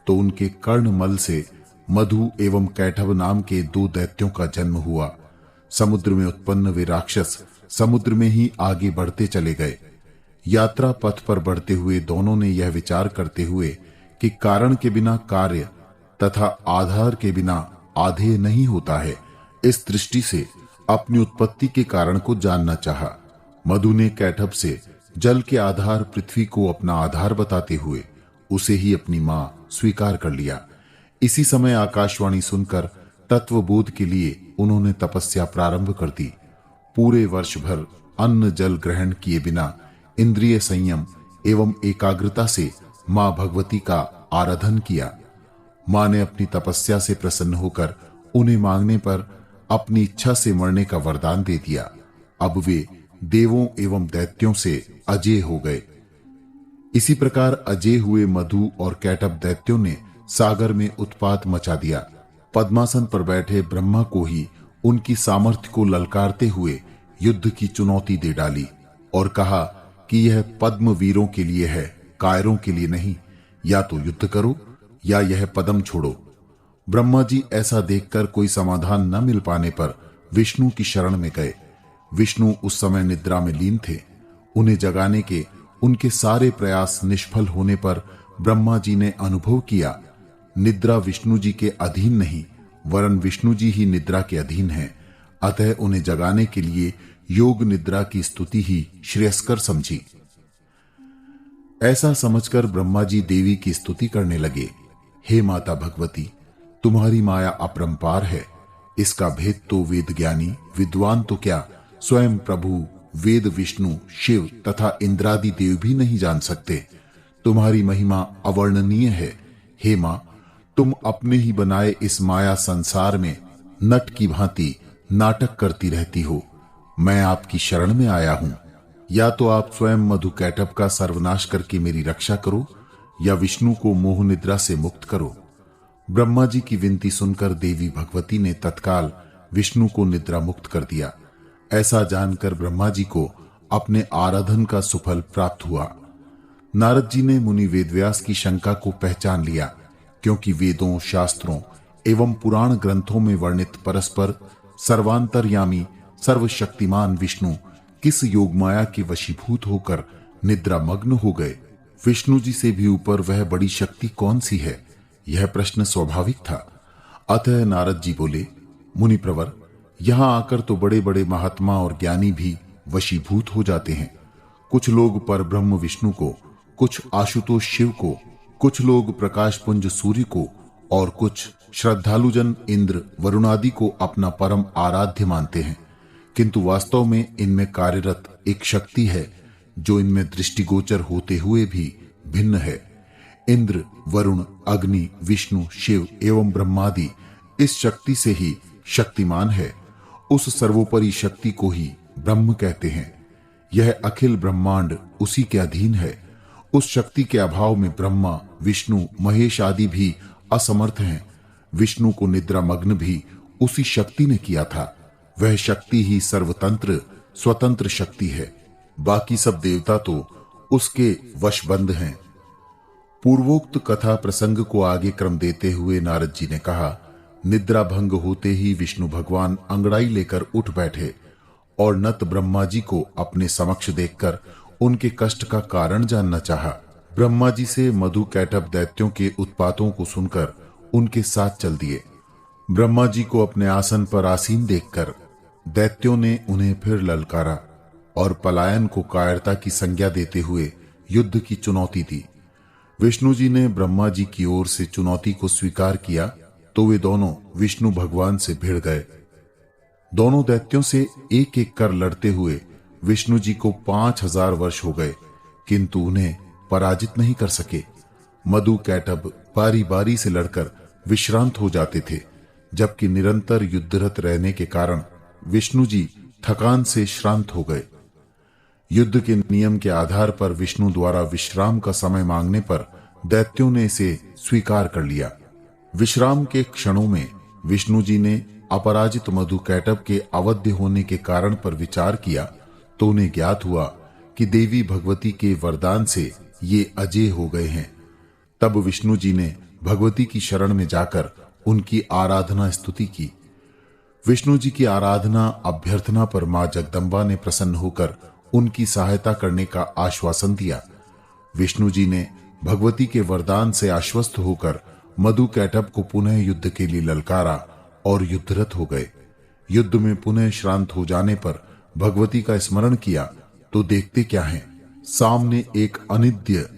तो उनके कर्णमल से मधु एवं कैठव नाम के दो दैत्यों का जन्म हुआ। समुद्र में उत्पन्न वे राक्षस समुद्र में ही आगे बढ़ते चले गए। यात्रा पथ पर बढ़ते हुए दोनों ने यह विचार करते हुए कि कारण के बिना कार्य तथा आधार के बिना आधेय नहीं होता है, इस दृष्टि से अपनी उत्पत्ति के कारण को जानना चाहा। मधु ने कैठव से जल के आधार पृथ्वी को अपना आधार बताते हुए उसे ही अपनी मां स्वीकार कर लिया। इसी समय आकाशवाणी सुनकर तत्वबोध के लिए उन्होंने तपस्या प्रारंभ कर दी। पूरे वर्ष भर अन्न जल ग्रहण किए बिना इंद्रिय संयम एवं एकाग्रता से मां भगवती का आराधन किया। मां ने अपनी तपस्या से प्रसन्न होकर उन्हें मांगने पर अपनी इच्छा से मरने का वरदान दे दिया। अब वे देवों एवं दैत्यों से अजेय हो गए। इसी प्रकार अजेय हुए मधु और कैटभ दैत्यों ने सागर में उत्पात मचा दिया। पद्मासन पर बैठे ब्रह्मा को ही उनकी सामर्थ्य को ललकारते हुए युद्ध की चुनौती दे डाली और कहा कि यह पद्म वीरों के लिए है, कायरों के लिए नहीं। या तो युद्ध करो या यह पदम छोड़ो। ब्रह्मा जी ऐसा देखकर कोई समाधान न मिल पाने पर विष्णु की शरण में गए। विष्णु उस समय निद्रा में लीन थे। उन्हें जगाने के उनके सारे प्रयास निष्फल होने पर ब्रह्मा जी ने अनुभव किया, निद्रा विष्णु जी के अधीन नहीं, वरन विष्णु जी ही निद्रा के अधीन हैं। अतः उन्हें जगाने के लिए योग निद्रा की स्तुति ही श्रेयस्कर समझी। ऐसा समझकर ब्रह्मा जी देवी की स्तुति करने लगे। हे माता भगवती, तुम्हारी माया अपरंपार है। इसका भेद तो वेद ज्ञानी विद्वान तो क्या, स्वयं प्रभु वेद विष्णु शिव तथा इंद्रादि देव भी नहीं जान सकते। तुम्हारी महिमा अवर्णनीय है। हे मां, तुम अपने ही बनाए इस माया संसार में नट की भांति नाटक करती रहती हो। मैं आपकी शरण में आया हूं। या तो आप स्वयं मधुकैटभ का सर्वनाश करके मेरी रक्षा करो, या विष्णु को मोह निद्रा से मुक्त करो। ब्रह्मा जी की विनती सुनकर देवी भगवती ने तत्काल विष्णु को निद्रा मुक्त कर दिया। ऐसा जानकर ब्रह्मा जी को अपने आराधन का सुफल प्राप्त हुआ। नारद जी ने मुनि वेदव्यास की शंका को पहचान लिया, क्योंकि वेदों शास्त्रों एवं पुराण ग्रंथों में वर्णित परस्पर सर्वांतर्यामी सर्वशक्तिमान विष्णु किस योग माया के वशीभूत होकर निद्रा मग्न हो गए। विष्णु जी से भी ऊपर वह बड़ी शक्ति कौन सी है, यह प्रश्न स्वाभाविक था। अतः नारद जी बोले, मुनि प्रवर, यहां आकर तो बड़े बड़े महात्मा और ज्ञानी भी वशीभूत हो जाते हैं। कुछ लोग पर ब्रह्म विष्णु को, कुछ आशुतोष शिव को, कुछ लोग प्रकाश पुंज सूर्य को और कुछ श्रद्धालुजन इंद्र वरुणादि को अपना परम आराध्य मानते हैं। किंतु वास्तव में इनमें कार्यरत एक शक्ति है जो इनमें दृष्टिगोचर होते हुए भी भिन्न है। इंद्र वरुण अग्नि विष्णु शिव एवं ब्रह्मादि इस शक्ति से ही शक्तिमान है। उस सर्वोपरि शक्ति को ही ब्रह्म कहते हैं। यह अखिल ब्रह्मांड उसी के अधीन है। उस शक्ति के अभाव में ब्रह्मा विष्णु महेश आदि भी असमर्थ हैं। विष्णु को निद्रा मग्न भी उसी शक्ति ने किया था। वह शक्ति ही सर्वतंत्र स्वतंत्र शक्ति है। बाकी सब देवता तो उसके वशबंद हैं। पूर्वोक्त कथा प्रसंग को आगे क्रम देते हुए नारद जी ने कहा, निद्रा भंग होते ही विष्णु भगवान अंगड़ाई लेकर उठ बैठे और नत ब्रह्मा जी को अपने समक्ष देखकर उनके कष्ट का कारण जानना चाहा। ब्रह्मा जी से मधुकैटभ दैत्यों के उत्पातों को सुनकर उनके साथ चल दिए। ब्रह्मा जी को अपने आसन पर आसीन देखकर दैत्यों ने उन्हें फिर ललकारा और पलायन को कायरता की संज्ञा देते हुए युद्ध की चुनौती दी। विष्णु जी ने ब्रह्मा जी की ओर से चुनौती को स्वीकार किया तो वे दोनों विष्णु भगवान से भिड़ गए। दोनों दैत्यों से एक एक कर लड़ते हुए विष्णु जी को 5000 वर्ष हो गए, किंतु उन्हें पराजित नहीं कर सके। मधुकैटभ बारी बारी से लड़कर विश्रांत हो जाते थे, जबकि निरंतर युद्धरत रहने के कारण विष्णु जी थकान से श्रांत हो गए। युद्ध के नियम के आधार पर विष्णु द्वारा विश्राम का समय मांगने पर दैत्यों ने इसे स्वीकार कर लिया। विश्राम के क्षणों में विष्णु जी ने अपराजित मधुकैटभ के अवध्य होने के कारण पर विचार किया तो उन्हें ज्ञात हुआ कि देवी भगवती के वरदान से ये अजय हो गए हैं। तब विष्णु जी ने भगवती की शरण में जाकर उनकी आराधना स्तुति की। विष्णु जी की आराधना अभ्यर्थना पर मां जगदम्बा ने प्रसन्न होकर उनकी सहायता करने का आश्वासन दिया। विष्णु जी ने भगवती के वरदान से आश्वस्त होकर मधुकैटभ को पुनः युद्ध के लिए ललकारा और युद्धरत हो गए। युद्ध में पुनः श्रांत हो जाने पर भगवती का स्मरण किया तो देखते क्या है, सामने एक अनिद्य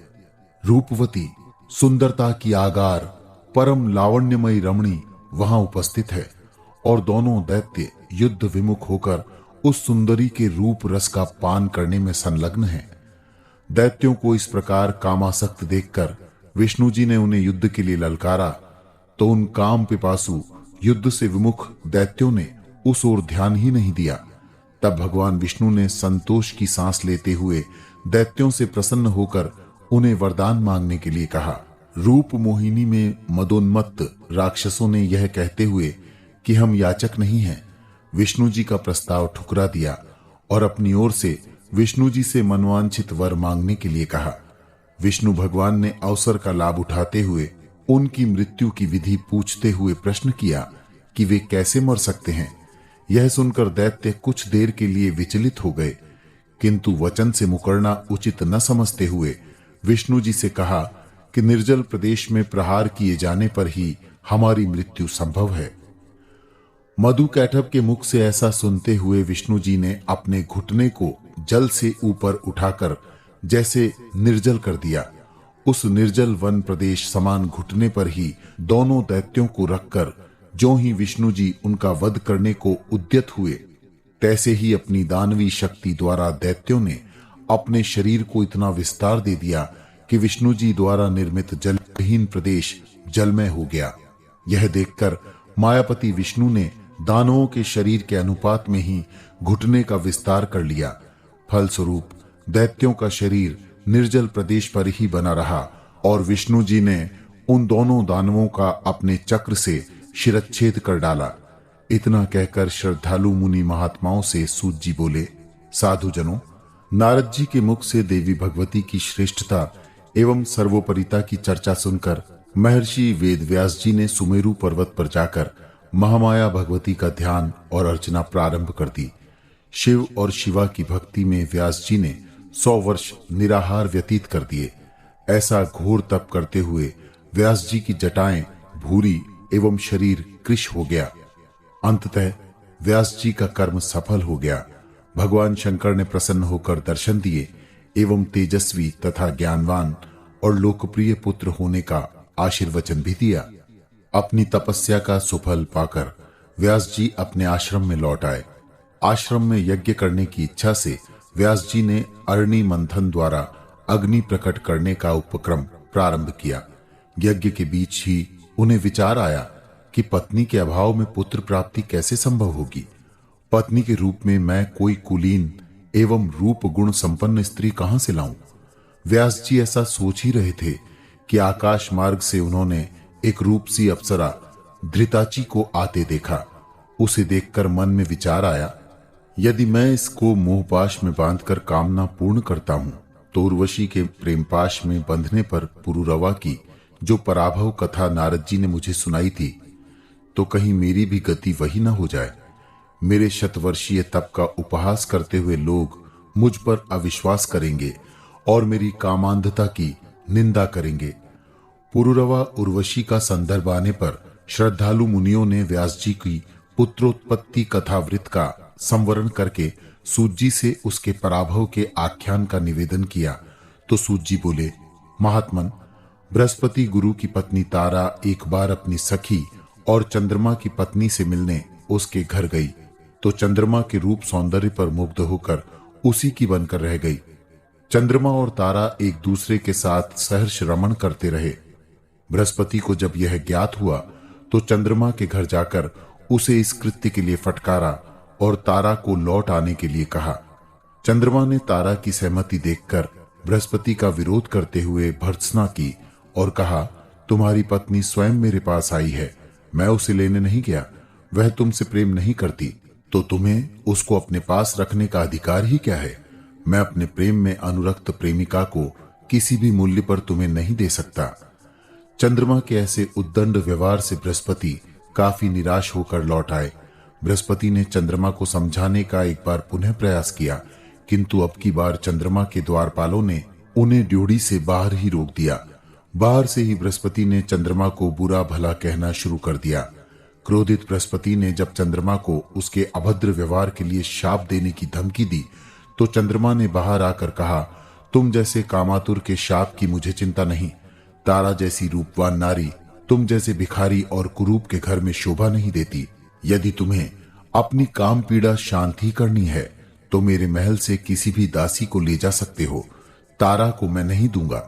रूपवती सुंदरता की आगार परम लावण्यमयी रमणी वहां उपस्थित है और दोनों दैत्य युद्ध विमुख होकर उस सुंदरी के रूप रस का पान करने में संलग्न हैं। दैत्यों को इस प्रकार कामासक्त देखकर विष्णु जी ने उन्हें युद्ध के लिए ललकारा तो उन काम पिपासु युद्ध से विमुख दैत्यों ने उस ओर ध्यान ही नहीं दिया। तब भगवान विष्णु ने संतोष की सांस लेते हुए दैत्यों से प्रसन्न होकर उन्हें वरदान मांगने के लिए कहा। रूप मोहिनी में मदोन्मत्त राक्षसों ने यह कहते हुए कि हम याचक नहीं हैं, विष्णु जी का प्रस्ताव ठुकरा दिया और अपनी ओर से विष्णु जी से मनवांछित वर मांगने के लिए कहा। विष्णु भगवान ने अवसर का लाभ उठाते हुए उनकी मृत्यु की विधि पूछते हुए प्रश्न किया कि वे कैसे मर सकते हैं। यह सुनकर दैत्य कुछ देर के लिए विचलित हो गए, किंतु वचन से मुकरना उचित न समझते हुए विष्णु जी से कहा कि निर्जल प्रदेश में प्रहार किए जाने पर ही हमारी मृत्यु संभव है। मधु कैटभ के मुख से ऐसा सुनते हुए विष्णु जी ने अपने घुटने को जल से ऊपर उठाकर जैसे निर्जल कर दिया। उस निर्जल वन प्रदेश समान घुटने पर ही दोनों दैत्यों को रखकर जो ही विष्णु जी उनका वध करने को उद्यत हुए, तैसे ही अपनी दानवी शक्ति द्वारा दैत्यों ने अपने शरीर को इतना विस्तार दे दिया कि विष्णु जी द्वारा निर्मित जलहीन प्रदेश जलमय हो गया। यह देखकर मायापति विष्णु ने दानवों के शरीर के अनुपात में ही घुटने का विस्तार कर लिया। फलस्वरूप दैत्यों का शरीर निर्जल प्रदेश पर ही बना रहा और विष्णु जी ने उन दोनों दानवों का अपने चक्र से शिरच्छेद कर डाला। इतना कहकर श्रद्धालु मुनि महात्माओं से सूत जी बोले, साधुजनों, नारद जी के मुख से देवी भगवती की श्रेष्ठता एवं सर्वोपरिता की चर्चा सुनकर महर्षि वेदव्यास जी ने सुमेरु पर्वत पर जाकर महामाया भगवती का ध्यान और अर्चना प्रारंभ कर दी। शिव और शिवा की भक्ति में व्यास जी ने 100 वर्ष निराहार व्यतीत कर दिए। ऐसा घोर तप करते हुए व्यास जी की जटाएं भूरी एवं शरीर कृश हो गया। अंततः व्यास जी का कर्म सफल हो गया। भगवान शंकर ने प्रसन्न होकर दर्शन दिए एवं तेजस्वी तथा ज्ञानवान और लोकप्रिय पुत्र होने का आशीर्वचन भी दिया। अपनी तपस्या का सुफल पाकर व्यास जी अपने आश्रम में लौट आए। आश्रम में यज्ञ करने की इच्छा से व्यास जी ने अरणि मंथन द्वारा अग्नि प्रकट करने का उपक्रम प्रारंभ किया। यज्ञ के बीच ही उन्हें विचार आया कि पत्नी के अभाव में पुत्र प्राप्ति कैसे संभव होगी। पत्नी के रूप में मैं कोई कुलीन एवं रूप गुण संपन्न स्त्री कहां से लाऊं। व्यास जी ऐसा सोच ही रहे थे कि आकाश मार्ग से उन्होंने एक रूपसी अप्सरा धृताची को आते देखा। उसे देखकर मन में विचार आया, यदि मैं इसको मोहपाश में बांधकर कामना पूर्ण करता हूं तो उर्वशी के प्रेमपाश में बंधने पर पुरुरवा की जो पराभव कथा नारद जी ने मुझे सुनाई थी, तो कहीं मेरी भी गति वही न हो जाए। मेरे शतवर्षीय तप का उपहास करते हुए लोग मुझ पर अविश्वास करेंगे और मेरी कामांधता की निंदा करेंगे। पुरुरवा उर्वशी का संदर्भ आने पर श्रद्धालु मुनियों ने व्यास जी की पुत्रोत्पत्ति कथावृत का संवरण करके सूत जी से उसके पराभव के आख्यान का निवेदन किया तो सूत जी बोले, महात्मन, बृहस्पति गुरु की पत्नी तारा एक बार अपनी सखी और चंद्रमा की पत्नी से मिलने उसके घर गई तो चंद्रमा के रूप सौंदर्य पर मुग्ध होकर उसी की बनकर रह गई। चंद्रमा और तारा एक दूसरे के साथ सहर्ष रमण करते रहे। बृहस्पति को जब यह ज्ञात हुआ तो चंद्रमा के घर जाकर उसे इस कृत्य के लिए फटकारा और तारा को लौट आने के लिए कहा। चंद्रमा ने तारा की सहमति देखकर बृहस्पति का विरोध करते हुए भर्त्सना की और कहा, तुम्हारी पत्नी स्वयं मेरे पास आई है, मैं उसे लेने नहीं गया। वह तुमसे प्रेम नहीं करती तो तुम्हें उसको अपने पास रखने का अधिकार ही क्या है। मैं अपने प्रेम में अनुरक्त प्रेमिका को किसी भी मूल्य पर तुम्हें नहीं दे सकता। चंद्रमा के ऐसे उद्दंड व्यवहार से बृहस्पति काफी निराश होकर लौट आए। बृहस्पति ने चंद्रमा को समझाने का एक बार पुनः प्रयास किया, किंतु अब की बार चंद्रमा के द्वारपालों ने उन्हें ड्योढ़ी से बाहर ही रोक दिया। बाहर से ही बृहस्पति ने चंद्रमा को बुरा भला कहना शुरू कर दिया। क्रोधित बृहस्पति ने जब चंद्रमा को उसके अभद्र व्यवहार के लिए शाप देने की धमकी दी तो चंद्रमा ने बाहर आकर कहा, तुम जैसे कामातुर के शाप की मुझे चिंता नहीं। तारा जैसी रूपवान नारी तुम जैसे भिखारी और कुरूप के घर में शोभा नहीं देती। यदि तुम्हें अपनी काम पीड़ा शांति करनी है तो मेरे महल से किसी भी दासी को ले जा सकते हो। तारा को मैं नहीं दूंगा।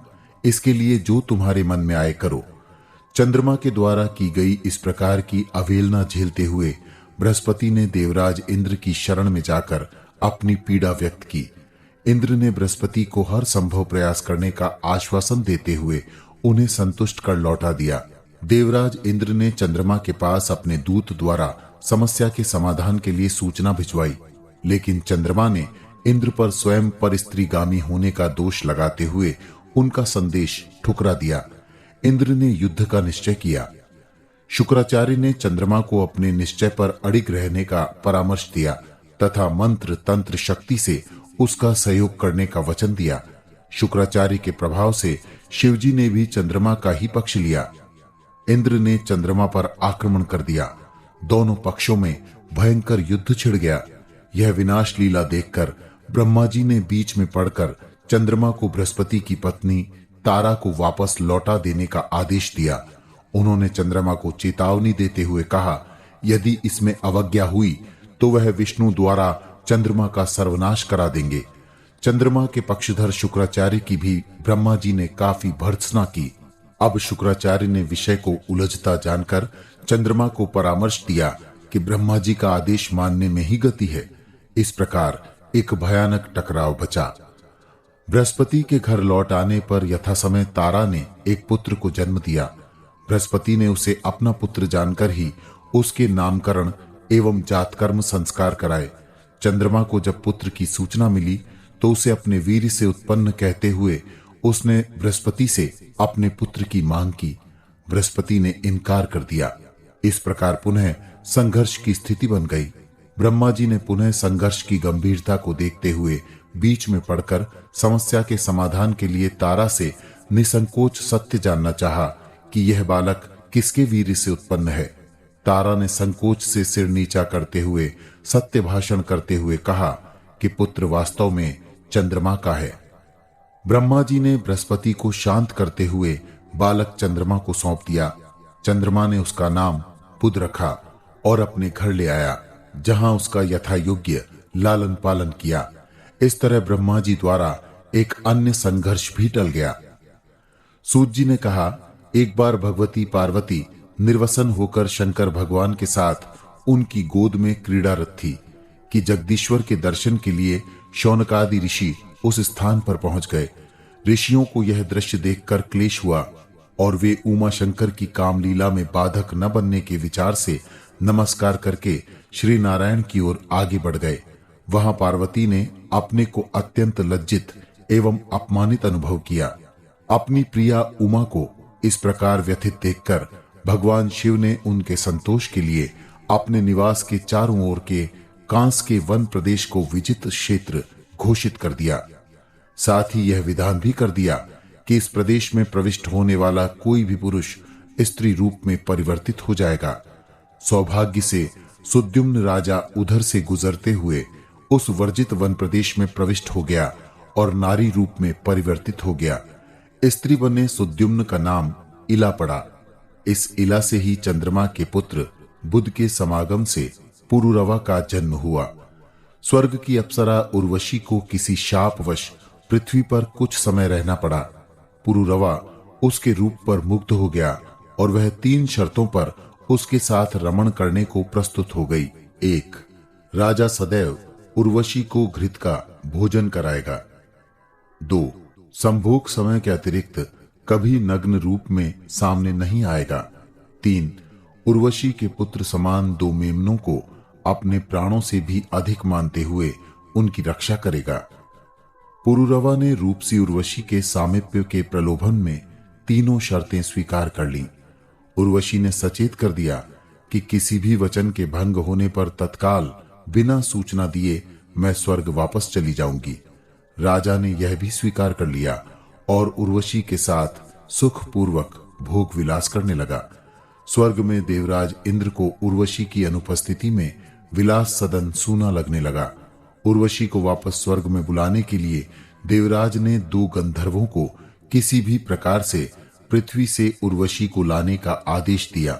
इसके लिए जो तुम्हारे मन में आए करो। चंद्रमा के द्वारा की गई इस प्रकार की अवहेलना झेलते हुए बृहस्पति ने देवराज इंद्र की शरण में जाकर अपनी पीड़ा व्यक्त की। इंद्र ने बृहस्पति को हर संभव प्रयास करने का आश्वासन देते हुए उन्हें संतुष्ट कर लौटा दिया। देवराज इंद्र ने चंद्रमा के पास अपने दूत द्वारा समस्या के समाधान के लिए सूचना भिजवाई, लेकिन चंद्रमा ने इंद्र पर स्वयं परस्त्रीगामी होने का दोष लगाते हुए उनका संदेश ठुकरा दिया। इंद्र ने युद्ध का निश्चय किया। शुक्राचार्य ने चंद्रमा को अपने निश्चय पर अडिग रहने का परामर्श दिया तथा मंत्र तंत्र शक्ति से उसका सहयोग करने का वचन दिया। शुक्राचार्य के प्रभाव से शिवजी ने भी चंद्रमा का ही पक्ष लिया। इंद्र ने चंद्रमा पर आक्रमण कर दिया। दोनों पक्षों में भयंकर युद्ध छिड़ गया। यह विनाश लीला देखकर ब्रह्मा जी ने बीच में पड़कर चंद्रमा को बृहस्पति की पत्नी तारा को वापस लौटा देने का आदेश दिया। उन्होंने चंद्रमा को चेतावनी देते हुए कहा, यदि इसमें अवज्ञा हुई तो वह विष्णु द्वारा चंद्रमा का सर्वनाश करा देंगे। चंद्रमा के पक्षधर शुक्राचार्य की भी ब्रह्मा जी ने काफी भर्त्सना की। अब शुक्राचार्य ने विषय को उलझता जानकर चंद्रमा को परामर्श दिया कि ब्रह्मा जी का आदेश मानने में ही गति है। इस प्रकार एक भयानक टकराव बचा। बृहस्पति के घर लौट आने पर यथासमय तारा ने एक पुत्र को जन्म दिया। बृहस्पति ने उसे अपना पुत्र जानकर ही उसके नामकरण एवं जातकर्म संस्कार कराए। चंद्रमा को जब पुत्र की सूचना मिली तो उसे अपने वीर से उत्पन्न कहते हुए उसने बृहस्पति से अपने पुत्र की मांग की। बृहस्पति ने इनकार कर दिया। इस प्रकार पुनः संघर्ष की स्थिति बन गई। ब्रह्मा जी ने पुनः संघर्ष की गंभीरता को देखते हुए बीच में पड़कर समस्या के समाधान के लिए तारा से निसंकोच सत्य जानना चाहा कि यह बालक किसके वीर से उत्पन्न है। तारा ने संकोच से सिर नीचा करते हुए सत्य भाषण करते हुए कहा कि पुत्र वास्तव में चंद्रमा का है। ब्रह्मा जी ने बृहस्पति को शांत करते हुए बालक चंद्रमा को सौंप दिया। चंद्रमा ने उसका नाम बुध रखा और अपने घर ले आया, जहां उसका यथा योग्य लालन पालन किया। इस तरह ब्रह्मा जी द्वारा एक अन्य संघर्ष भी टल गया। सूत जी ने कहा, एक बार भगवती पार्वती निर्वसन होकर शंकर भगवान के साथ उनकी गोद में क्रीड़ारत थी कि जगदीश्वर के दर्शन के लिए शौनकादि ऋषि उस स्थान पर पहुंच गए। ऋषियों को यह दृश्य देखकर क्लेश हुआ और वे उमा शंकर की कामलीला में बाधक न बनने के विचार से नमस्कार करके श्री नारायण की ओर आगे बढ़ गए। वहां पार्वती ने अपने को अत्यंत लज्जित एवं अपमानित अनुभव किया। अपनी प्रिया उमा को इस प्रकार व्यथित देखकर भगवान शिव ने उनके संतोष के लिए अपने निवास के चारों ओर के कांस के वन प्रदेश को विजित क्षेत्र घोषित कर दिया। साथ ही यह विधान भी कर दिया कि इस प्रदेश में प्रविष्ट होने वाला कोई भी पुरुष स्त्री रूप में परिवर्तित हो जाएगा। सौभाग्य से सुद्युम्न राजा उधर से गुजरते हुए उस वर्जित वन प्रदेश में प्रविष्ट हो गया और नारी रूप में परिवर्तित हो गया। स्त्री बने सुद्युम्न का नाम इला पड़ा। इस इला से ही चंद्रमा के पुत्र बुध के समागम से पुरुरवा का जन्म हुआ। स्वर्ग की अप्सरा उर्वशी को किसी शापवश पृथ्वी पर कुछ समय रहना पड़ा। पुरुरवा उसके रूप पर मुग्ध हो गया और वह 3 शर्तों पर उसके साथ रमण करने को प्रस्तुत हो गई। 1. राजा सदैव उर्वशी को घृत का भोजन कराएगा। 2. संभोग समय के अतिरिक्त कभी नग्न रूप में सामने नहीं आएगा। 3. उर्वशी के पुत्र समान 2 मेमनों को अपने प्राणों से भी अधिक मानते हुए उनकी रक्षा करेगा। पुरुरवा ने रूपसी उर्वशी के सामीप्य के प्रलोभन में 3 शर्तें स्वीकार कर लीं। उर्वशी ने सचेत कर दिया कि किसी भी वचन के भंग होने पर तत्काल बिना सूचना दिए मैं स्वर्ग वापस चली जाऊंगी। राजा ने यह भी स्वीकार कर लिया और उर्वशी के साथ सुखपूर्वक भोग विलास करने लगा। स्वर्ग में देवराज इंद्र को उर्वशी की अनुपस्थिति में विलास सदन सूना लगने लगा। उर्वशी को वापस स्वर्ग में बुलाने के लिए देवराज ने 2 गंधर्वों को किसी भी प्रकार से पृथ्वी से उर्वशी को लाने का आदेश दिया।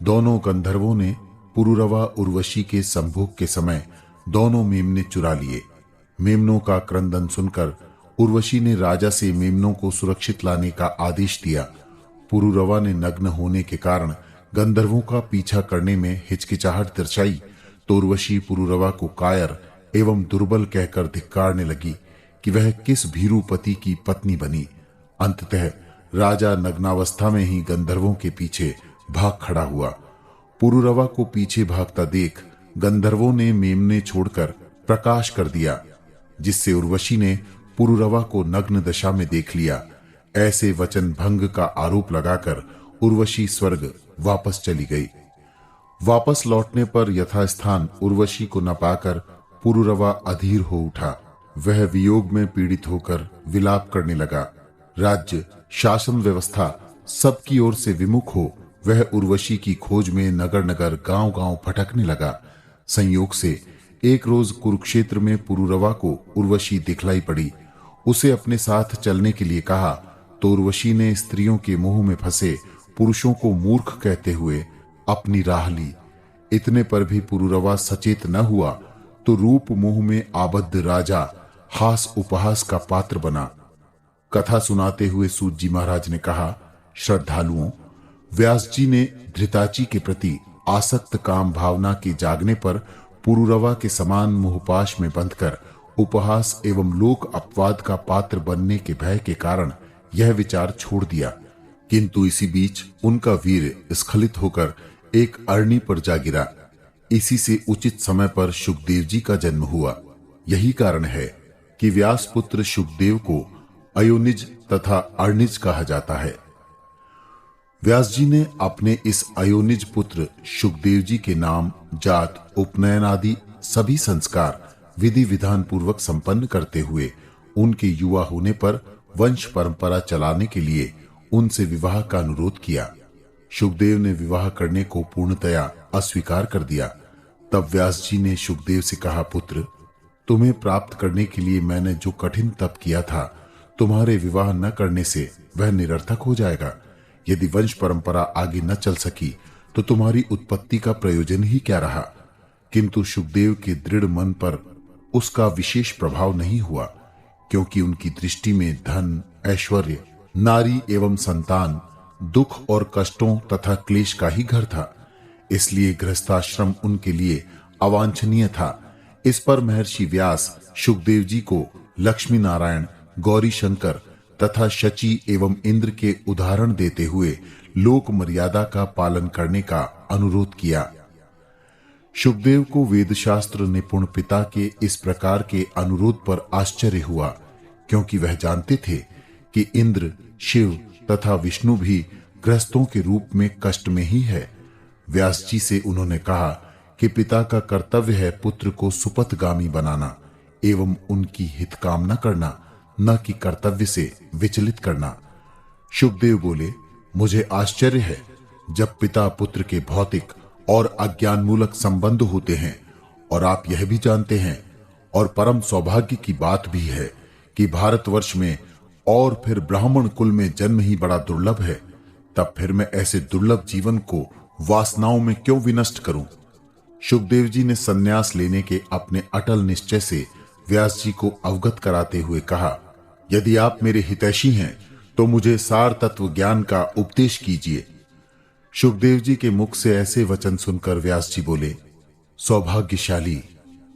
दोनों गंधर्वों ने पुरुरवा उर्वशी के संभोग के समय दोनों मेमने चुरा लिए। मेमनों का क्रंदन सुनकर उर्वशी ने राजा से मेमनों को सुरक्षित लाने का आदेश दिया। पुरुरवा ने नग्न होने के कारण गंधर्वों का पीछा करने में हिचकिचाहट दर्शाई तो उर्वशी पुरुरवा को कायर एवं दुर्बल कहकर धिक्कारने लगी कि वह किस भीरुपति की पत्नी बनी। अंततः राजा नग्नावस्था में ही गंधर्वों के पीछे भाग खड़ा हुआ। पुरुरवा को पीछे भागता देख गंधर्वों ने मेमने छोड़कर प्रकाश कर दिया, जिससे उर्वशी ने पुरुरवा को नग्न दशा में देख लिया। ऐसे वचन भंग का आरोप लगाकर उर्वशी स्वर्ग वापस चली गई। वापस लौटने पर यथास्थान उर्वशी को न पाकर पुरुरवा अधीर हो उठा। वह वियोग में पीड़ित होकर विलाप करने लगा। राज्य, शासन व्यवस्था सबकी ओर से विमुख हो वह उर्वशी की खोज में नगर नगर गांव गांव भटकने लगा। संयोग से एक रोज कुरुक्षेत्र में पुरुरवा को उर्वशी दिखलाई पड़ी। उसे अपने साथ चलने के लिए कहा तो उर्वशी ने स्त्रियों के मोह में फंसे पुरुषों को मूर्ख कहते हुए अपनी राह ली। इतने पर भी पुरुरवा सचेत न हुआ तो रूप मोह में आबद्ध राजा हास उपहास का पात्र बना। कथा सुनाते हुए सूत जी महाराज ने कहा, श्रद्धालुओं, व्यास जी ने धृताची के प्रति आसक्त काम भावना के जागने पर पुरुरवा के समान मोहपाश में बंधकर उपहास एवं लोक अपवाद का पात्र बनने के भय के कारण यह विचार छोड़ दिया। किंतु इसी बीच उनका वीर स्खलित होकर एक अरणी पर जा गिरा। इसी से उचित समय पर शुकदेव जी का जन्म हुआ। यही कारण है कि व्यास पुत्र शुकदेव को अयोनिज तथा अर्णिज कहा जाता है। व्यास जी ने अपने इस अयोनिज पुत्र शुकदेव जी के नाम, जात, उपनयन आदि सभी संस्कार विधि विधान पूर्वक संपन्न करते हुए उनके युवा होने पर वंश परंपरा चलाने के लिए उनसे विवाह का अनुरोध किया। शुकदेव ने विवाह करने को पूर्णतया अस्वीकार कर दिया। तब व्यास जी ने शुकदेव से कहा, पुत्र, तुम्हें प्राप्त करने के लिए मैंने जो कठिन तप किया था, तुम्हारे विवाह न करने से वह निरर्थक हो जाएगा। यदि वंश परंपरा आगे न चल सकी तो तुम्हारी उत्पत्ति का प्रयोजन ही क्या रहा। किंतु शुकदेव के दृढ़ मन पर उसका विशेष प्रभाव नहीं हुआ, क्योंकि उनकी दृष्टि में धन, ऐश्वर्य, नारी एवं संतान, दुख और कष्टों तथा क्लेश का ही घर था। इसलिए गृहस्थाश्रम उनके लिए अवांछनीय था। इस पर महर्षि व्यास शुकदेव जी को लक्ष्मी नारायण, गौरी शंकर तथा शची एवं इंद्र के उदाहरण देते हुए लोक मर्यादा का पालन करने का अनुरोध किया। शुकदेव को वेदशास्त्र निपुण पिता के इस प्रकार के अनुरोध पर आश्चर्य हुआ, क्योंकि वह जानते थे कि इंद्र, शिव तथा विष्णु भी गृहस्थों के रूप में कष्ट में ही है। व्यास जी से उन्होंने कहा कि पिता का कर्तव्य है पुत्र को सुपथगामी बनाना एवं उनकी हित कामना करना, न कि कर्तव्य से विचलित करना। शुकदेव बोले, मुझे आश्चर्य है जब पिता पुत्र के भौतिक और अज्ञानमूलक संबंध होते हैं, और आप यह भी जानते हैं और परम सौभाग्य की बात भी है कि भारतवर्ष में और फिर ब्राह्मण कुल में जन्म ही बड़ा दुर्लभ है। तब फिर मैं ऐसे दुर्लभ जीवन को वासनाओं में क्यों विनष्ट करूं। शुकदेव जी ने संन्यास लेने के अपने अटल निश्चय से व्यास जी को अवगत कराते हुए कहा, यदि आप मेरे हितैषी हैं तो मुझे सार तत्व ज्ञान का उपदेश कीजिए। शुकदेव जी के मुख से ऐसे वचन सुनकर व्यास जी बोले, सौभाग्यशाली,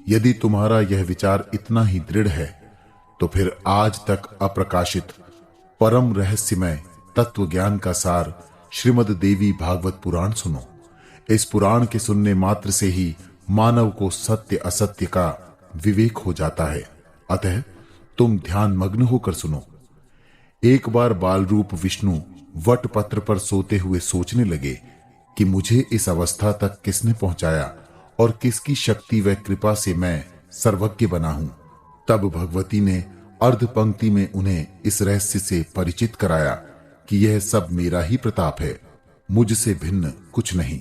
यदि तुम्हारा यह विचार इतना ही दृढ़ है तो फिर आज तक अप्रकाशित परम रहस्यमय तत्व ज्ञान का सार श्रीमद देवी भागवत पुराण सुनो। इस पुराण के सुनने मात्र से ही मानव को सत्य असत्य का विवेक हो जाता है। अतः तुम ध्यान मग्न होकर सुनो। एक बार बाल रूप विष्णु वट पत्र पर सोते हुए सोचने लगे कि मुझे इस अवस्था तक किसने पहुंचाया और किसकी शक्ति व कृपा से मैं सर्वज्ञ बना हूं। तब भगवती ने अर्ध पंक्ति में उन्हें इस रहस्य से परिचित कराया कि यह सब मेरा ही प्रताप है, मुझसे भिन्न कुछ नहीं।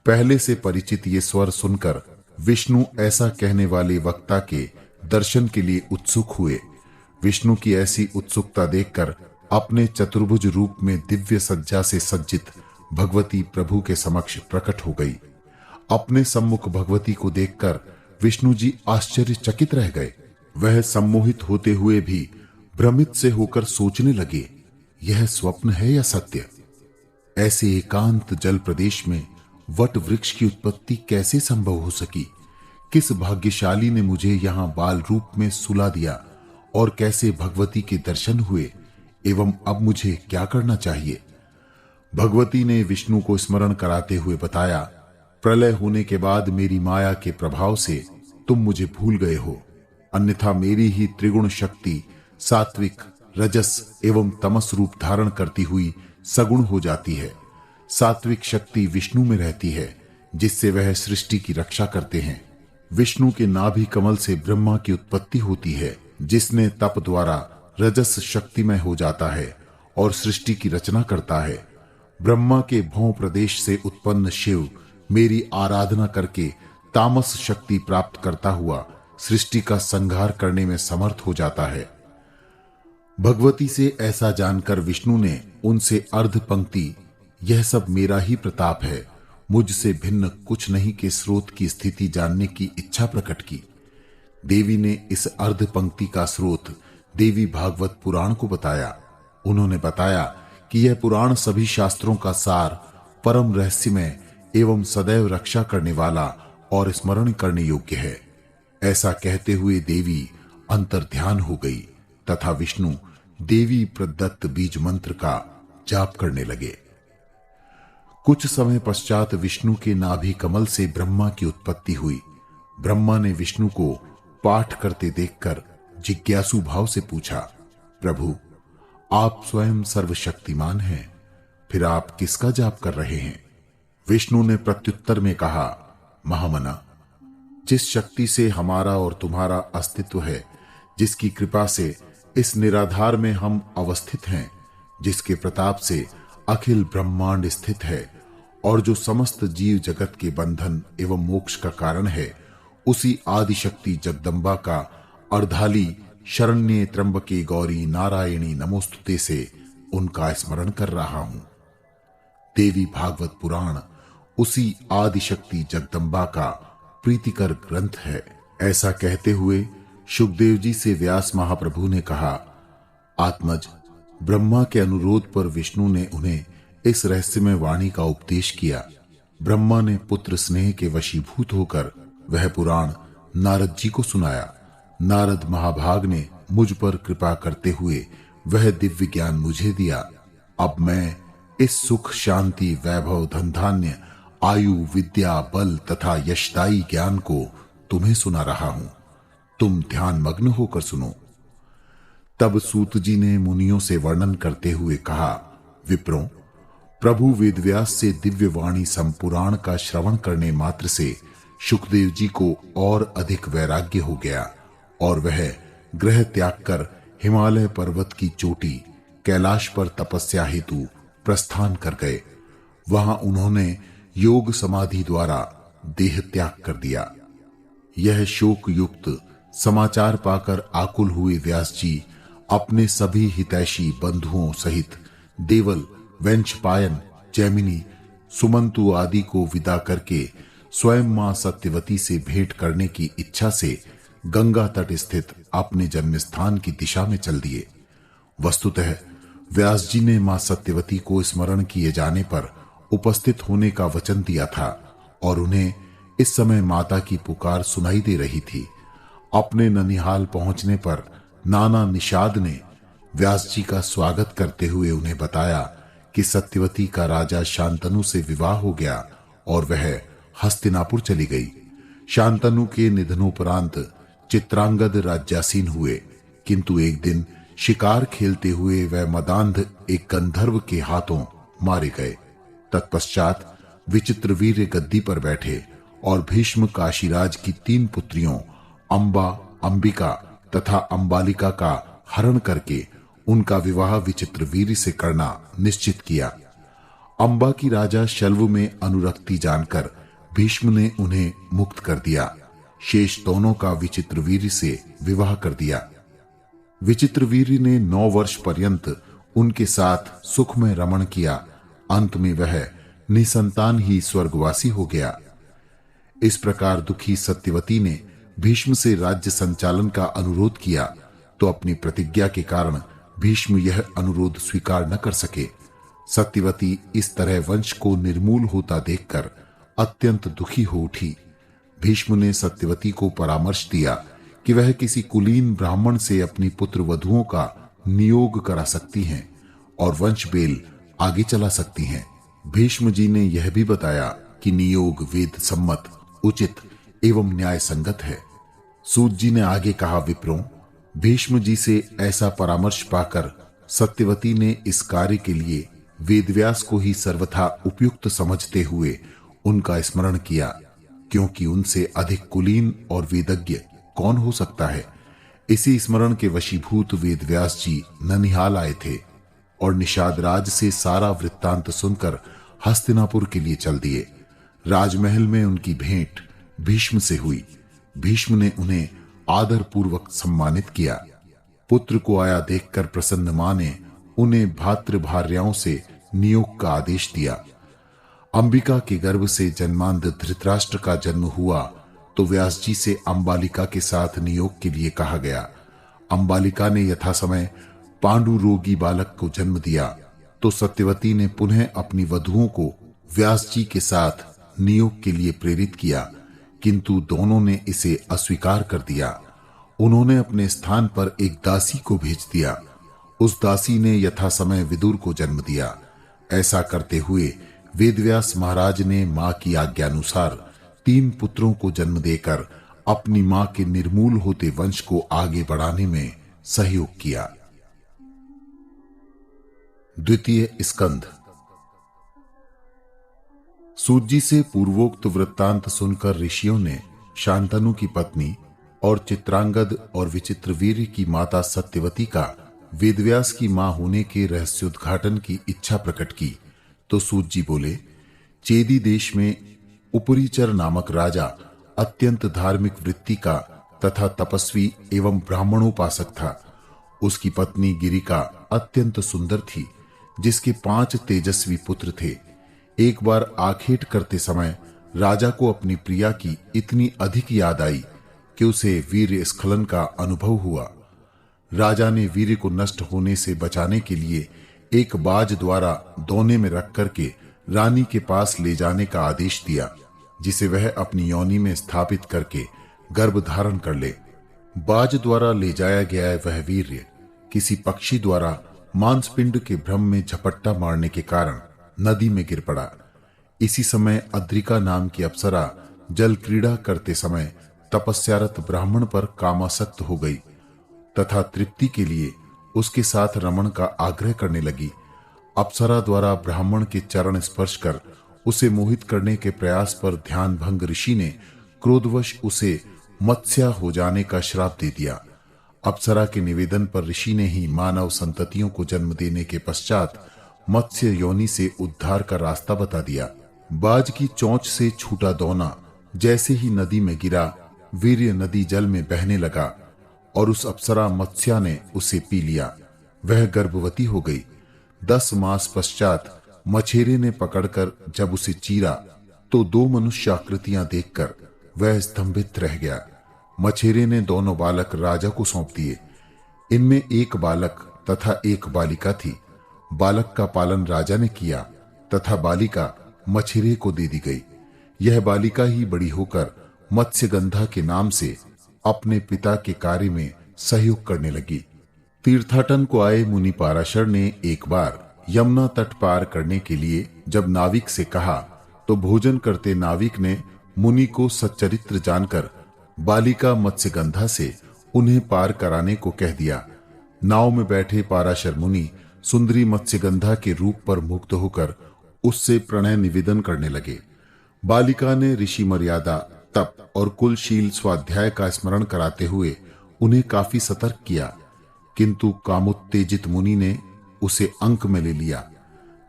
पहले से परिचित ये स्वर सुनकर विष्णु ऐसा कहने वाले वक्ता के दर्शन के लिए उत्सुक हुए। विष्णु की ऐसी उत्सुकता देखकर अपने चतुर्भुज रूप में दिव्य सज्जा से सज्जित भगवती प्रभु के समक्ष प्रकट हो गई। अपने सम्मुख भगवती को देखकर विष्णु जी आश्चर्यचकित रह गए। वह सम्मोहित होते हुए भी भ्रमित से होकर सोचने लगे, यह स्वप्न है या सत्य। ऐसे एकांत जल प्रदेश में वट वृक्ष की उत्पत्ति कैसे संभव हो सकी। किस भाग्यशाली ने मुझे यहां बाल रूप में सुला दिया और कैसे भगवती के दर्शन हुए एवं अब मुझे क्या करना चाहिए। भगवती ने विष्णु को स्मरण कराते हुए बताया, प्रलय होने के बाद मेरी माया के प्रभाव से तुम मुझे भूल गए हो, अन्यथा मेरी ही त्रिगुण शक्ति सात्विक, रजस एवं तमस रूप धारण करती हुई सगुण हो जाती है। सात्विक शक्ति विष्णु में रहती है, जिससे वह सृष्टि की रक्षा करते हैं। विष्णु के नाभि कमल से ब्रह्मा की उत्पत्ति होती है, जिसने तप द्वारा रजस शक्तिमय हो जाता है और सृष्टि की रचना करता है। ब्रह्मा के भौं प्रदेश से उत्पन्न शिव मेरी आराधना करके तामस शक्ति प्राप्त करता हुआ सृष्टि का संहार करने में समर्थ हो जाता है। भगवती से ऐसा जानकर विष्णु ने उनसे अर्ध पंक्ति, यह सब मेरा ही प्रताप है, मुझसे भिन्न कुछ नहीं के स्रोत की स्थिति जानने की इच्छा प्रकट की। देवी ने इस अर्ध पंक्ति का स्रोत देवी भागवत पुराण को बताया। उन्होंने बताया कि यह पुराण सभी शास्त्रों का सार, परम रहस्यमय एवं सदैव रक्षा करने वाला और स्मरण करने योग्य है। ऐसा कहते हुए देवी अंतर्ध्यान हो गई तथा विष्णु देवी प्रदत्त बीज मंत्र का जाप करने लगे। कुछ समय पश्चात विष्णु के नाभि कमल से ब्रह्मा की उत्पत्ति हुई। ब्रह्मा ने विष्णु को पाठ करते देखकर जिज्ञासु भाव से पूछा, प्रभु, आप स्वयं सर्वशक्तिमान हैं, फिर आप किसका जाप कर रहे हैं? विष्णु ने प्रत्युत्तर में कहा, महामना, जिस शक्ति से हमारा और तुम्हारा अस्तित्व है, जिसकी कृपा से इस निराधार में हम अवस्थित हैं, जिसके प्रताप से अखिल ब्रह्मांड स्थित है और जो समस्त जीव जगत के बंधन एवं मोक्ष का कारण है, उसी आदिशक्ति जगदम्बा का अर्धाली शरण्ये त्र्यंबके गौरी नारायणी नमोस्तुते से उनका स्मरण कर रहा हूं। देवी भागवत पुराण उसी आदिशक्ति जगदम्बा का प्रीतिकर ग्रंथ है। ऐसा कहते हुए शुकदेव जी से व्यास महाप्रभु ने कहा, आत्मज, ब्रह्मा के अनुरोध पर विष्णु ने उन्हें इस रहस्यमय वाणी का उपदेश किया। ब्रह्मा ने पुत्र स्नेह के वशीभूत होकर वह पुराण नारद जी को सुनाया। नारद महाभाग ने मुझ पर कृपा करते हुए वह दिव्य ज्ञान मुझे दिया। अब मैं इस सुख, शांति, वैभव, धन धान्य, आयु, विद्या, बल तथा यशदायी ज्ञान को तुम्हें सुना रहा हूं। तुम ध्यान मग्न होकर सुनो। तब सूत जी ने मुनियों से वर्णन करते हुए कहा, विप्रों, प्रभु वेदव्यास से दिव्य वाणी संपुराण का श्रवण करने मात्र से शुकदेव जी को और अधिक वैराग्य हो गया और वह ग्रह त्याग कर हिमालय पर्वत की चोटी कैलाश पर तपस्या हेतु प्रस्थान कर गए। वहां उन्होंने योग समाधि द्वारा देह त्याग कर दिया। यह शोक युक्त समाचार पाकर आकुल हुए व्यास जी अपने सभी हितैषी बंधुओं सहित देवल, वैंशपायन, जैमिनी, सुमंतु आदि को विदा करके स्वयं मां सत्यवती से भेंट करने की इच्छा से गंगा तट स्थित अपने जन्म स्थान की दिशा में चल दिए। वस्तुतः व्यास जी ने मां सत्यवती को स्मरण किए जाने पर उपस्थित होने का वचन दिया था और उन्हें इस समय माता की पुकार सुनाई दे रही थी। अपने ननिहाल पहुंचने पर नाना निषाद ने व्यास जी का स्वागत करते हुए उन्हें बताया कि सत्यवती का राजा शांतनु से विवाह हो गया और वह हस्तिनापुर चली गई। शांतनु के निधनोपरांत चित्रांगद राज्यासीन हुए, किंतु एक दिन शिकार खेलते हुए वह मदांध एक गंधर्व के हाथों मारे गए। तत्पश्चात विचित्रवीर्य गद्दी पर बैठे और भीष्म काशीराज की 3 पुत्रियों अंबा, अंबिका तथा अंबालिका का हरण करके उनका विवाह विचित्रवीर्य से करना निश्चित किया। अंबा की राजा शल्व में अनुरक्ति जानकर भीष्म ने उन्हें मुक्त कर दिया। शेष दोनों का विचित्रवीर्य से विवाह कर दिया। विचित्रवीर्य ने 9 वर्ष पर्यंत उनके साथ सुखमय रमण किया। अंत में वह निसंतान ही स्वर्गवासी हो गया। इस प्रकार दुखी सत्यवती ने भीष्म से राज्य संचालन का अनुरोध किया, तो अपनी प्रतिज्ञा के कारण भीष्म यह अनुरोध स्वीकार न कर सके। सत्यवती इस तरह वंश को निर्मूल होता देखकर अत्यंत दुखी हो उठी। भीष्म ने सत्यवती को परामर्श दिया कि वह किसी कुलीन ब्राह्मण से अपनी पुत्र वधुओं का नियोग करा सकती हैं और वंश बेल आगे चला सकती हैं। भीष्म जी ने यह भी बताया कि नियोग वेद सम्मत, उचित एवं न्याय संगत है। सूत जी ने आगे कहा, विप्रों, भीष्म जी से ऐसा परामर्श पाकर सत्यवती ने इस कार्य के लिए वेदव्यास को ही सर्वथा उपयुक्त समझते हुए उनका स्मरण किया, क्योंकि उनसे अधिक कुलीन और वेदज्ञ कौन हो सकता है। इसी स्मरण के वशीभूत वेदव्यास जी ननिहाल आए थे और निषाद राज से सारा वृत्तांत सुनकर हस्तिनापुर के लिए चल दिए। राजमहल में उनकी भेंट भीष्म से हुई। भीष्म ने उन्हें आदर पूर्वक सम्मानित किया। पुत्र को आया देखकर प्रसन्न मां ने उन्हें भातृभार्याओं से नियोग का आदेश दिया। अंबिका के गर्भ से जन्मांध धृतराष्ट्र का जन्म हुआ तो व्यास जी से अंबालिका के साथ नियोग के लिए कहा गया। अंबालिका ने यथा समय पांडु रोगी बालक को जन्म दिया तो सत्यवती ने पुनः अपनी वधुओं को व्यास जी के साथ नियोग के लिए प्रेरित किया, किंतु दोनों ने इसे अस्वीकार कर दिया। उन्होंने अपने स्थान पर एक दासी को भेज दिया। उस दासी ने यथा समय विदुर को जन्म दिया। ऐसा करते हुए वेदव्यास महाराज ने मां की आज्ञानुसार 3 पुत्रों को जन्म देकर अपनी मां के निर्मूल होते वंश को आगे बढ़ाने में सहयोग किया। द्वितीय स्कंध। सूत जी से पूर्वोक्त वृत्तांत सुनकर ऋषियों ने शांतनु की पत्नी और चित्रांगद और विचित्रवीर्य की माता सत्यवती का वेदव्यास की मां होने के रहस्योद्घाटन की इच्छा प्रकट की तो सूत जी बोले, चेदी देश में उपरीचर नामक राजा अत्यंत धार्मिक वृत्ति का तथा तपस्वी एवं ब्राह्मणोपासक था। उसकी पत्नी गिरिका अत्यंत सुंदर थी, जिसके 5 तेजस्वी पुत्र थे। एक बार आखेट करते समय राजा को अपनी प्रिया की इतनी अधिक याद आई कि उसे वीर्य स्खलन का अनुभव हुआ। राजा ने वीर्य को नष्ट होने से बचाने के लिए एक बाज द्वारा दोने में रख करके रानी के पास ले जाने का आदेश दिया, जिसे वह अपनी योनि में स्थापित करके गर्भ धारण कर ले। बाज द्वारा ले जाया गया वह वीर्य किसी पक्षी द्वारा मांसपिंड के भ्रम में झपट्टा मारने के कारण नदी में गिर पड़ा। इसी समय अद्रिका नाम की अप्सरा जल क्रीड़ा करते समय तपस्यारत ब्राह्मण पर कामासक्त हो गई तथा तृप्ति के लिए उसके साथ रमण का आग्रह करने लगी। अप्सरा द्वारा ब्राह्मण के चरण स्पर्श कर उसे मोहित करने के प्रयास पर ध्यान भंग ऋषि ने क्रोधवश उसे मत्स्या हो जाने का श्राप दे दिया। अप्सरा के निवेदन पर ऋषि ने ही मानव संततियों को जन्म देने के पश्चात मत्स्य योनि से उद्धार का रास्ता बता दिया। बाज की चोंच से छूटा दोना जैसे ही नदी में गिरा, वीर्य नदी जल में बहने लगा और उस अप्सरा मत्स्या ने उसे पी लिया। वह गर्भवती हो गई। 10 मास पश्चात मछेरे ने पकड़कर जब उसे चीरा तो 2 मनुष्य आकृतियां देखकर वह स्तंभित रह गया। मछेरे ने दोनों बालक राजा को सौंप दिए। इनमें एक बालक तथा एक बालिका थी। बालक का पालन राजा ने किया तथा बालिका मछेरे को दे दी गई। यह बालिका ही बड़ी होकर मत्स्यगंधा के नाम से अपने पिता के कार्य में सहयोग करने लगी। तीर्थाटन को आए मुनि पाराशर ने एक बार यमुना तट पार करने के लिए जब नाविक से कहा तो भोजन करते नाविक ने मुनि को सच्चरित्र जानकर बालिका मत्स्यगंधा से उन्हें पार कराने को कह दिया। नाव में बैठे पाराशर मुनि सुंदरी मत्स्यगंधा के रूप पर मुग्ध होकर उससे प्रणय निवेदन करने लगे। बालिका ने ऋषि मर्यादा, तप और कुलशील स्वाध्याय का स्मरण कराते हुए उन्हें काफी सतर्क किया, किंतु कामोत्तेजित मुनि ने उसे अंक में ले लिया।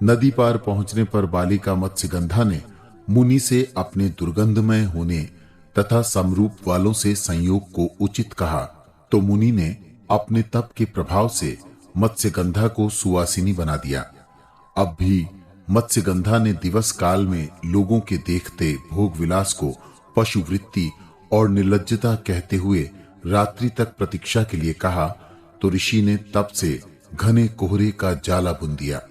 नदी पार पहुंचने पर बालिका मत्स्यगंधा ने मुनि से अपने दुर्गंधमय होने तथा समरूप वालों से संयोग को उचित कहा तो मुनि ने अपने तप के प्रभाव से मत्स्यगंधा को सुवासिनी बना दिया। अब भी मत्स्यगंधा ने दिवस काल में लोगों के देखते भोग विलास को पशुवृत्ति और निर्लज्जता कहते हुए रात्रि तक प्रतीक्षा के लिए कहा तो ऋषि ने तप से घने कोहरे का जाला बुन दिया।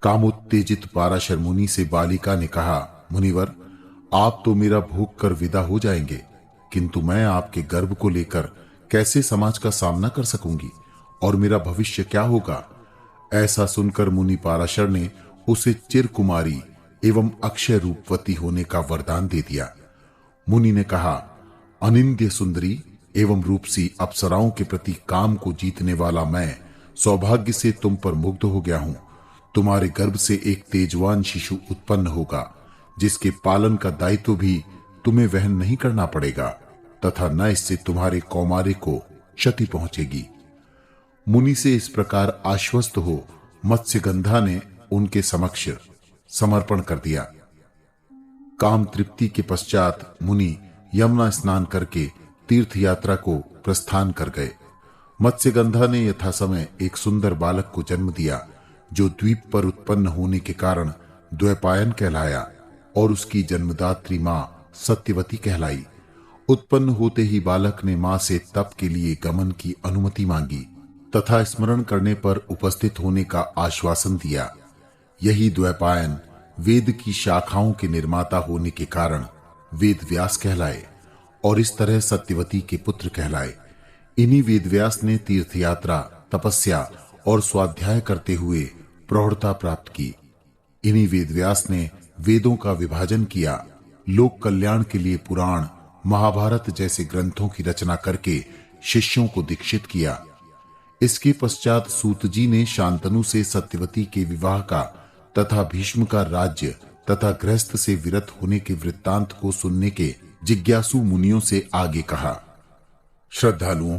कामोत्तेजित पाराशर मुनि से बालिका ने कहा, मुनिवर, आप तो मेरा भोग कर विदा हो जाएंगे, किंतु मैं आपके गर्भ को लेकर कैसे समाज का सामना कर सकूंगी और मेरा भविष्य क्या होगा। ऐसा सुनकर मुनि पाराशर ने उसे चिरकुमारी एवं अक्षय रूपवती होने का वरदान दे दिया। मुनि ने कहा, अनिंद्य सुंदरी एवं रूपसी अप्सराओं के प्रति काम को जीतने वाला मैं सौभाग्य से तुम पर मुग्ध हो गया हूं। तुम्हारे गर्भ से एक तेजवान शिशु उत्पन्न होगा, जिसके पालन का दायित्व भी तुम्हें वहन नहीं करना पड़ेगा, तथा न इससे तुम्हारे कौमारे को क्षति पहुंचेगी। मुनि से इस प्रकार आश्वस्त हो मत्स्यगंधा ने उनके समक्ष समर्पण कर दिया। काम तृप्ति के पश्चात मुनि यमुना स्नान करके तीर्थ यात्रा को प्रस्थान कर गए। मत्स्यगंधा ने यथा समय एक सुंदर बालक को जन्म दिया, जो द्वीप पर उत्पन्न होने के कारण द्वैपायन कहलाया और उसकी जन्मदात्री मां सत्यवती कहलाई। उत्पन्न होते ही बालक ने मां से तप के लिए गमन की अनुमति मांगी तथा स्मरण करने पर उपस्थित होने का आश्वासन दिया। यही द्वैपायन वेद की शाखाओं के निर्माता होने के कारण वेद व्यास कहलाए और इस तरह सत्यवती के पुत्र कहलाए। इन्हीं वेद व्यास ने तीर्थ यात्रा, तपस्या और स्वाध्याय करते हुए प्रौढ़ता प्राप्त की। इन्हीं वेद व्यास ने वेदों का विभाजन किया, लोक कल्याण के लिए पुराण, महाभारत जैसे ग्रंथों की रचना करके शिष्यों को दीक्षित किया। इसके पश्चात सूत जी ने शांतनु से सत्यवती के विवाह का तथा भीष्म का राज्य तथा गृहस्थ से विरत होने के वृत्तांत को सुनने के जिज्ञासु मुनियों से आगे कहा। श्रद्धालुओं,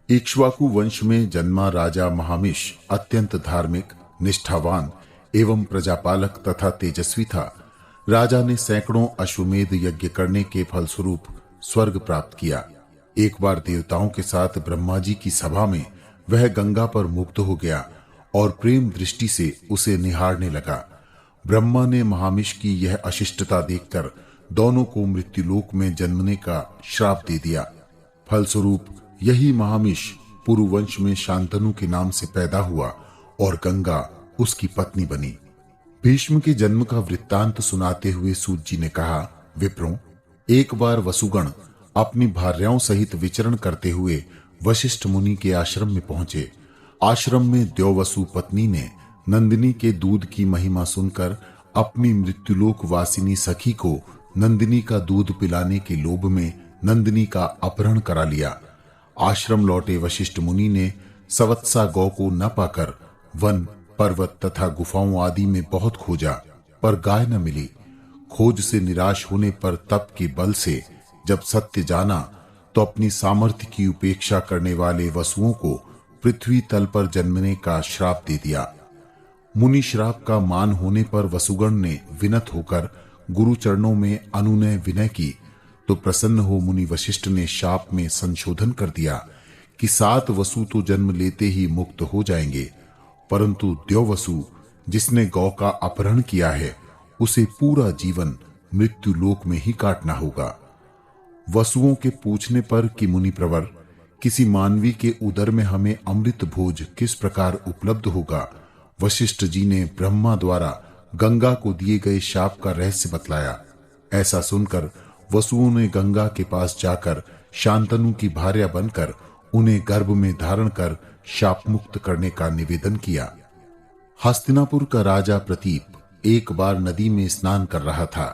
इक्ष्वाकु वंश में जन्मा राजा महामिष अत्यंत धार्मिक, निष्ठावान एवं प्रजापालक तथा तेजस्वी था। राजा ने सैकड़ों अश्वमेध यज्ञ करने के फलस्वरूप स्वर्ग प्राप्त किया। एक बार देवताओं के साथ ब्रह्मा जी की सभा में वह गंगा पर मुग्ध हो गया और प्रेम दृष्टि से उसे निहारने लगा। ब्रह्मा ने महामिष की यह अशिष्टता देखकर दोनों को मृत्युलोक में जन्मने का श्राप दे दिया। फलस्वरूप यही महामिष पुरुवंश में शांतनु के नाम से पैदा हुआ और गंगा उसकी पत्नी बनी। भीष्म के जन्म का वृत्तांत सुनाते हुए सूत जी ने कहा, विप्रों, एक बार वसुगण अपनी भार्याओं सहित विचरण करते हुए वशिष्ठ मुनि के आश्रम में पहुंचे। आश्रम में द्यौवसु पत्नी ने नंदिनी के दूध की महिमा सुनकर अपनी मृत्युलोक वासिनी सखी को नंदिनी का दूध पिलाने के लोभ में नंदिनी का अपहरण करा लिया। आश्रम लौटे वशिष्ठ मुनि ने सवत्सा गौ को न पाकर वन, पर्वत तथा गुफाओं आदि में बहुत खोजा, पर गाय न मिली। खोज से निराश होने पर तप के बल से जब सत्य जाना तो अपनी सामर्थ्य की उपेक्षा करने वाले वसुओं को पृथ्वी तल पर जन्मने का श्राप दे दिया। मुनि श्राप का मान होने पर वसुगण ने विनत होकर गुरु चरणों में अनुनय विनय की तो प्रसन्न हो मुनि वशिष्ठ ने शाप में संशोधन कर दिया कि 7 वसु तो जन्म लेते ही मुक्त हो जाएंगे, परंतु द्यौवसु जिसने गौ का अपहरण किया है उसे पूरा जीवन मृत्यु लोक में ही काटना होगा। वसुओं के पूछने पर कि मुनि प्रवर, किसी मानवी के उदर में हमें अमृत भोज किस प्रकार उपलब्ध होगा, वशिष्ठ जी ने ब्रह्मा द्वारा गंगा को दिए गए शाप का रहस्य बतलाया। ऐसा सुनकर वसुओं ने गंगा के पास जाकर शांतनु की भार्या बनकर उन्हें गर्भ में धारण कर शाप मुक्त करने का निवेदन किया। हस्तिनापुर का राजा प्रतीप एक बार नदी में स्नान कर रहा था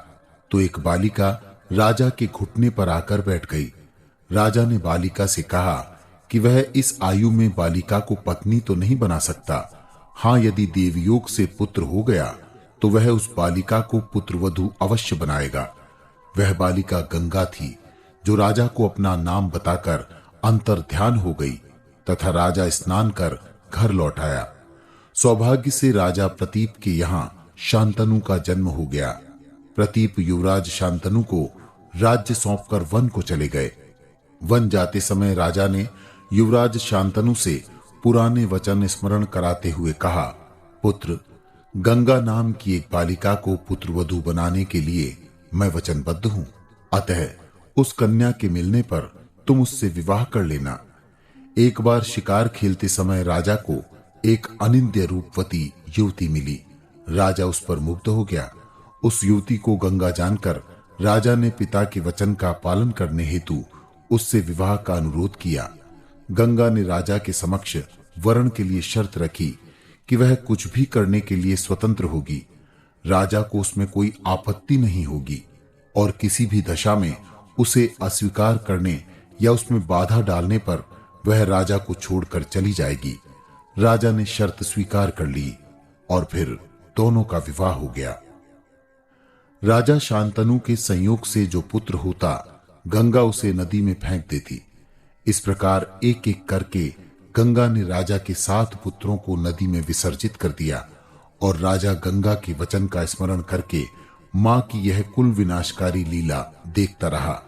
तो एक बालिका राजा के घुटने पर आकर बैठ गई। राजा ने बालिका से कहा कि वह इस आयु में बालिका को पत्नी तो नहीं बना सकता, हाँ यदि देवयोग से पुत्र हो गया तो वह उस बालिका को पुत्रवधू अवश्य बनाएगा। वह बालिका गंगा थी जो राजा को अपना नाम बताकर अंतर ध्यान हो गई तथा राजा स्नान कर घर लौट आया। सौभाग्य से राजा प्रतीप के यहाँ शांतनु का जन्म हो गया। प्रतीप युवराज शांतनु को राज्य सौंपकर वन को चले गए। वन जाते समय राजा ने युवराज शांतनु से पुराने वचन स्मरण कराते हुए कहा, पुत्र, गंगा नाम की एक बालिका को पुत्रवधू बनाने के लिए मैं वचनबद्ध हूं, अतः उस कन्या के मिलने पर तुम उससे विवाह कर लेना। एक बार शिकार खेलते समय राजा को एक अनिंद्य रूपवती युवती मिली। राजा उस पर मुग्ध हो गया। उस युवती को गंगा जानकर राजा ने पिता के वचन का पालन करने हेतु उससे विवाह का अनुरोध किया। गंगा ने राजा के समक्ष वरण के लिए शर्त रखी कि वह कुछ भी करने के लिए स्वतंत्र होगी, राजा को उसमें कोई आपत्ति नहीं होगी और किसी भी दशा में उसे अस्वीकार करने या उसमें बाधा डालने पर वह राजा को छोड़कर चली जाएगी। राजा ने शर्त स्वीकार कर ली। और फिर दोनों का विवाह हो गया। राजा शांतनु के संयोग से जो पुत्र होता, गंगा उसे नदी में फेंक देती। इस प्रकार एक एक करके गंगा ने राजा के 7 पुत्रों को नदी में विसर्जित कर दिया और राजा गंगा के वचन का स्मरण करके मां की यह कुल विनाशकारी लीला देखता रहा।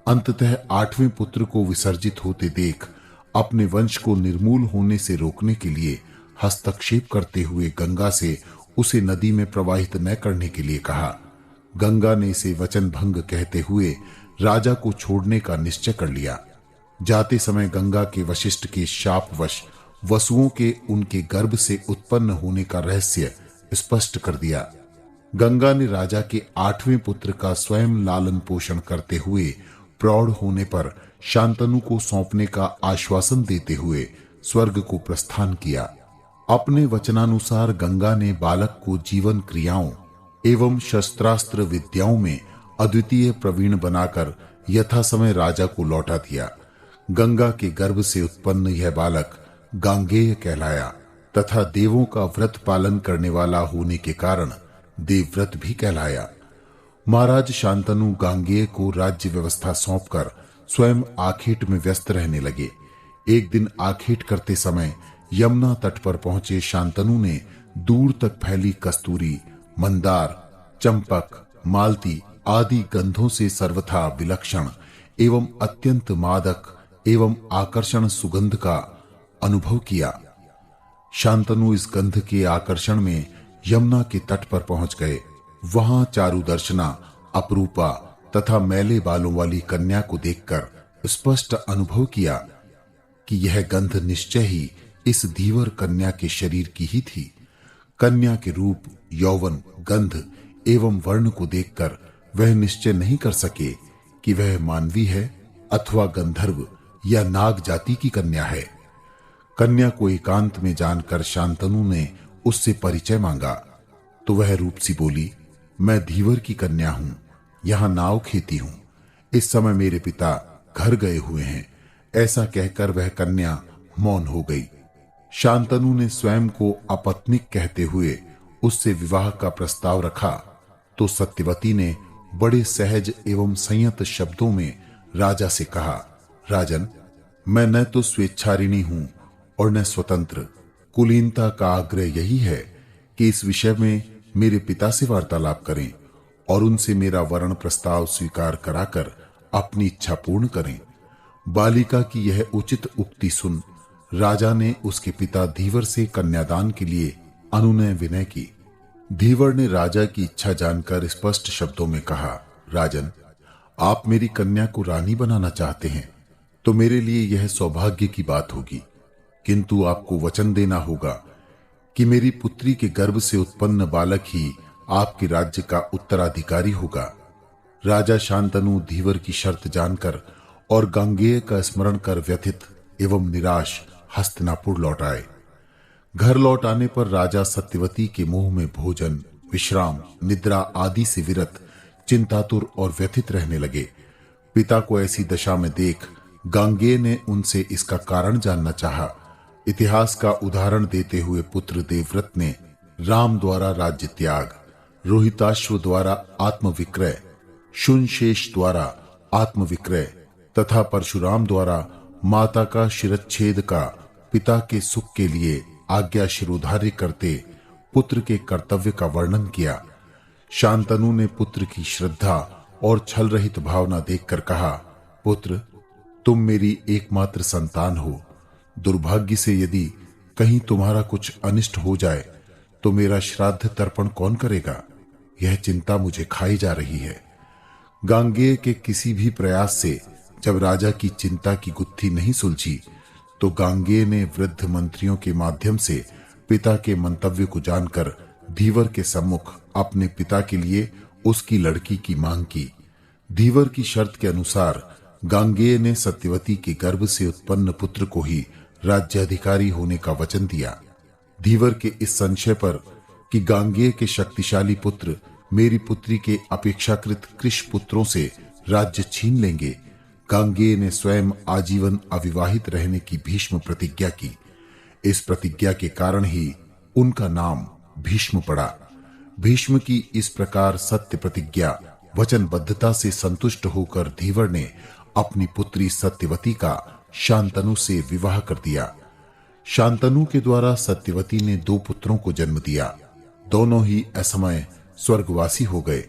अंततः 8वें पुत्र को विसर्जित होते देख अपने वंश को निर्मूल होने से रोकने के लिए हस्तक्षेप करते हुए गंगा से उसे नदी में प्रवाहित न करने के लिए कहा। गंगा ने इसे वचन भंग कहते हुए राजा को छोड़ने का निश्चय कर लिया। जाते समय गंगा के वशिष्ठ के शापवश वसुओं के उनके गर्भ से उत्पन्न होने का रहस्य स्पष्ट कर दिया। गंगा ने राजा के 8वें पुत्र का स्वयं लालन पोषण करते हुए प्रौढ़ होने पर शांतनु को सौंपने का आश्वासन देते हुए स्वर्ग को प्रस्थान किया। अपने वचनानुसार गंगा ने बालक को जीवन क्रियाओं एवं शस्त्रास्त्र विद्याओं में अद्वितीय प्रवीण बनाकर यथा समय राजा को लौटा दिया। गंगा के गर्भ से उत्पन्न यह बालक गांगेय कहलाया तथा देवों का व्रत पालन करने वाला होने के कारण देवव्रत भी कहलाया। महाराज शांतनु गांगेय को राज्य व्यवस्था सौंपकर स्वयं आखेट में व्यस्त रहने लगे। एक दिन आखेट करते समय यमुना तट पर पहुंचे शांतनु ने दूर तक फैली कस्तूरी, मंदार, चंपक, मालती आदि गंधों से सर्वथा विलक्षण एवं अत्यंत मादक एवं आकर्षण सुगंध का अनुभव किया। शांतनु इस गंध के आकर्षण में यमुना के तट पर पहुंच गए। वहां चारुदर्शना, अपरूपा तथा मैले बालों वाली कन्या को देखकर स्पष्ट अनुभव किया कि यह गंध निश्चय ही इस धीवर कन्या के शरीर की ही थी। कन्या के रूप, यौवन, गंध एवं वर्ण को देखकर वह निश्चय नहीं कर सके कि वह मानवी है अथवा गंधर्व या नाग जाति की कन्या है। कन्या को एकांत में जानकर शांतनु ने उससे परिचय मांगा तो वह रूपसी बोली, मैं धीवर की कन्या हूं, यहां नाव खेती हूं। इस समय मेरे पिता घर गए हुए हैं। ऐसा कहकर वह कन्या मौन हो गई। शांतनु ने स्वयं को अपत्निक कहते हुए उससे विवाह का प्रस्ताव रखा तो सत्यवती ने बड़े सहज एवं संयत शब्दों में राजा से कहा, राजन, मैं न तो स्वेच्छारिणी हूं और न स्वतंत्र। कुलीनता का आग्रह यही है कि इस विषय में मेरे पिता से वार्तालाप करें और उनसे मेरा वरण प्रस्ताव स्वीकार कराकर अपनी इच्छा पूर्ण करें। बालिका की यह उचित उक्ति सुन राजा ने उसके पिता धीवर से कन्यादान के लिए अनुनय विनय की। धीवर ने राजा की इच्छा जानकर स्पष्ट शब्दों में कहा, राजन, आप मेरी कन्या को रानी बनाना चाहते हैं तो मेरे लिए यह सौभाग्य की बात होगी, किंतु आपको वचन देना होगा कि मेरी पुत्री के गर्भ से उत्पन्न बालक ही आपके राज्य का उत्तराधिकारी होगा। राजा शांतनु धीवर की शर्त जानकर और गांगेय का स्मरण कर व्यथित एवं निराश हस्तिनापुर लौट आए। घर लौट आने पर राजा सत्यवती के मुंह में भोजन, विश्राम, निद्रा आदि से विरत, चिंतातुर और व्यथित रहने लगे। पिता को ऐसी दशा में देख गांगेय ने उनसे इसका कारण जानना चाहा। इतिहास का उदाहरण देते हुए पुत्र देवव्रत ने राम द्वारा राज्य त्याग, रोहिताश्व द्वारा आत्मविक्रय, शुनशेष द्वारा आत्मविक्रय तथा परशुराम द्वारा माता का शिरच्छेद का पिता के सुख के लिए आज्ञा शिरोधार्य करते पुत्र के कर्तव्य का वर्णन किया। शांतनु ने पुत्र की श्रद्धा और छल रहित भावना देखकर कहा, पुत्र, तुम मेरी एकमात्र संतान हो। दुर्भाग्य से यदि कहीं तुम्हारा कुछ अनिष्ट हो जाए तो मेरा श्राद्ध तर्पण कौन करेगा? यह चिंता मुझे खाई जा रही है। गांगेय के किसी भी प्रयास से जब राजा की चिंता की गुत्थी नहीं सुलझी तो गांगेय ने वृद्ध मंत्रियों के माध्यम से पिता के मंतव्य को जानकर धीवर के सम्मुख अपने पिता के लिए उसकी लड़की की मांग की। धीवर की शर्त के अनुसार गांगेय ने सत्यवती के गर्भ से उत्पन्न पुत्र को ही राज्याधिकारी होने का वचन दिया। धीवर के इस संशय पर कि गांगेय के शक्तिशाली पुत्र मेरी पुत्री के अपेक्षाकृत कृश पुत्रों से राज्य छीन लेंगे, गांगेय ने स्वयं आजीवन अविवाहित रहने की भीष्म प्रतिज्ञा की। इस प्रतिज्ञा के कारण ही उनका नाम भीष्म पड़ा। भीष्म की इस प्रकार सत्य प्रतिज्ञा वचनबद्धता से संतुष्ट होकर धीवर ने अपनी पुत्री सत्यवती का शांतनु से विवाह कर दिया। शांतनु के द्वारा सत्यवती ने 2 पुत्रों को जन्म दिया। दोनों ही असमय स्वर्गवासी हो गए।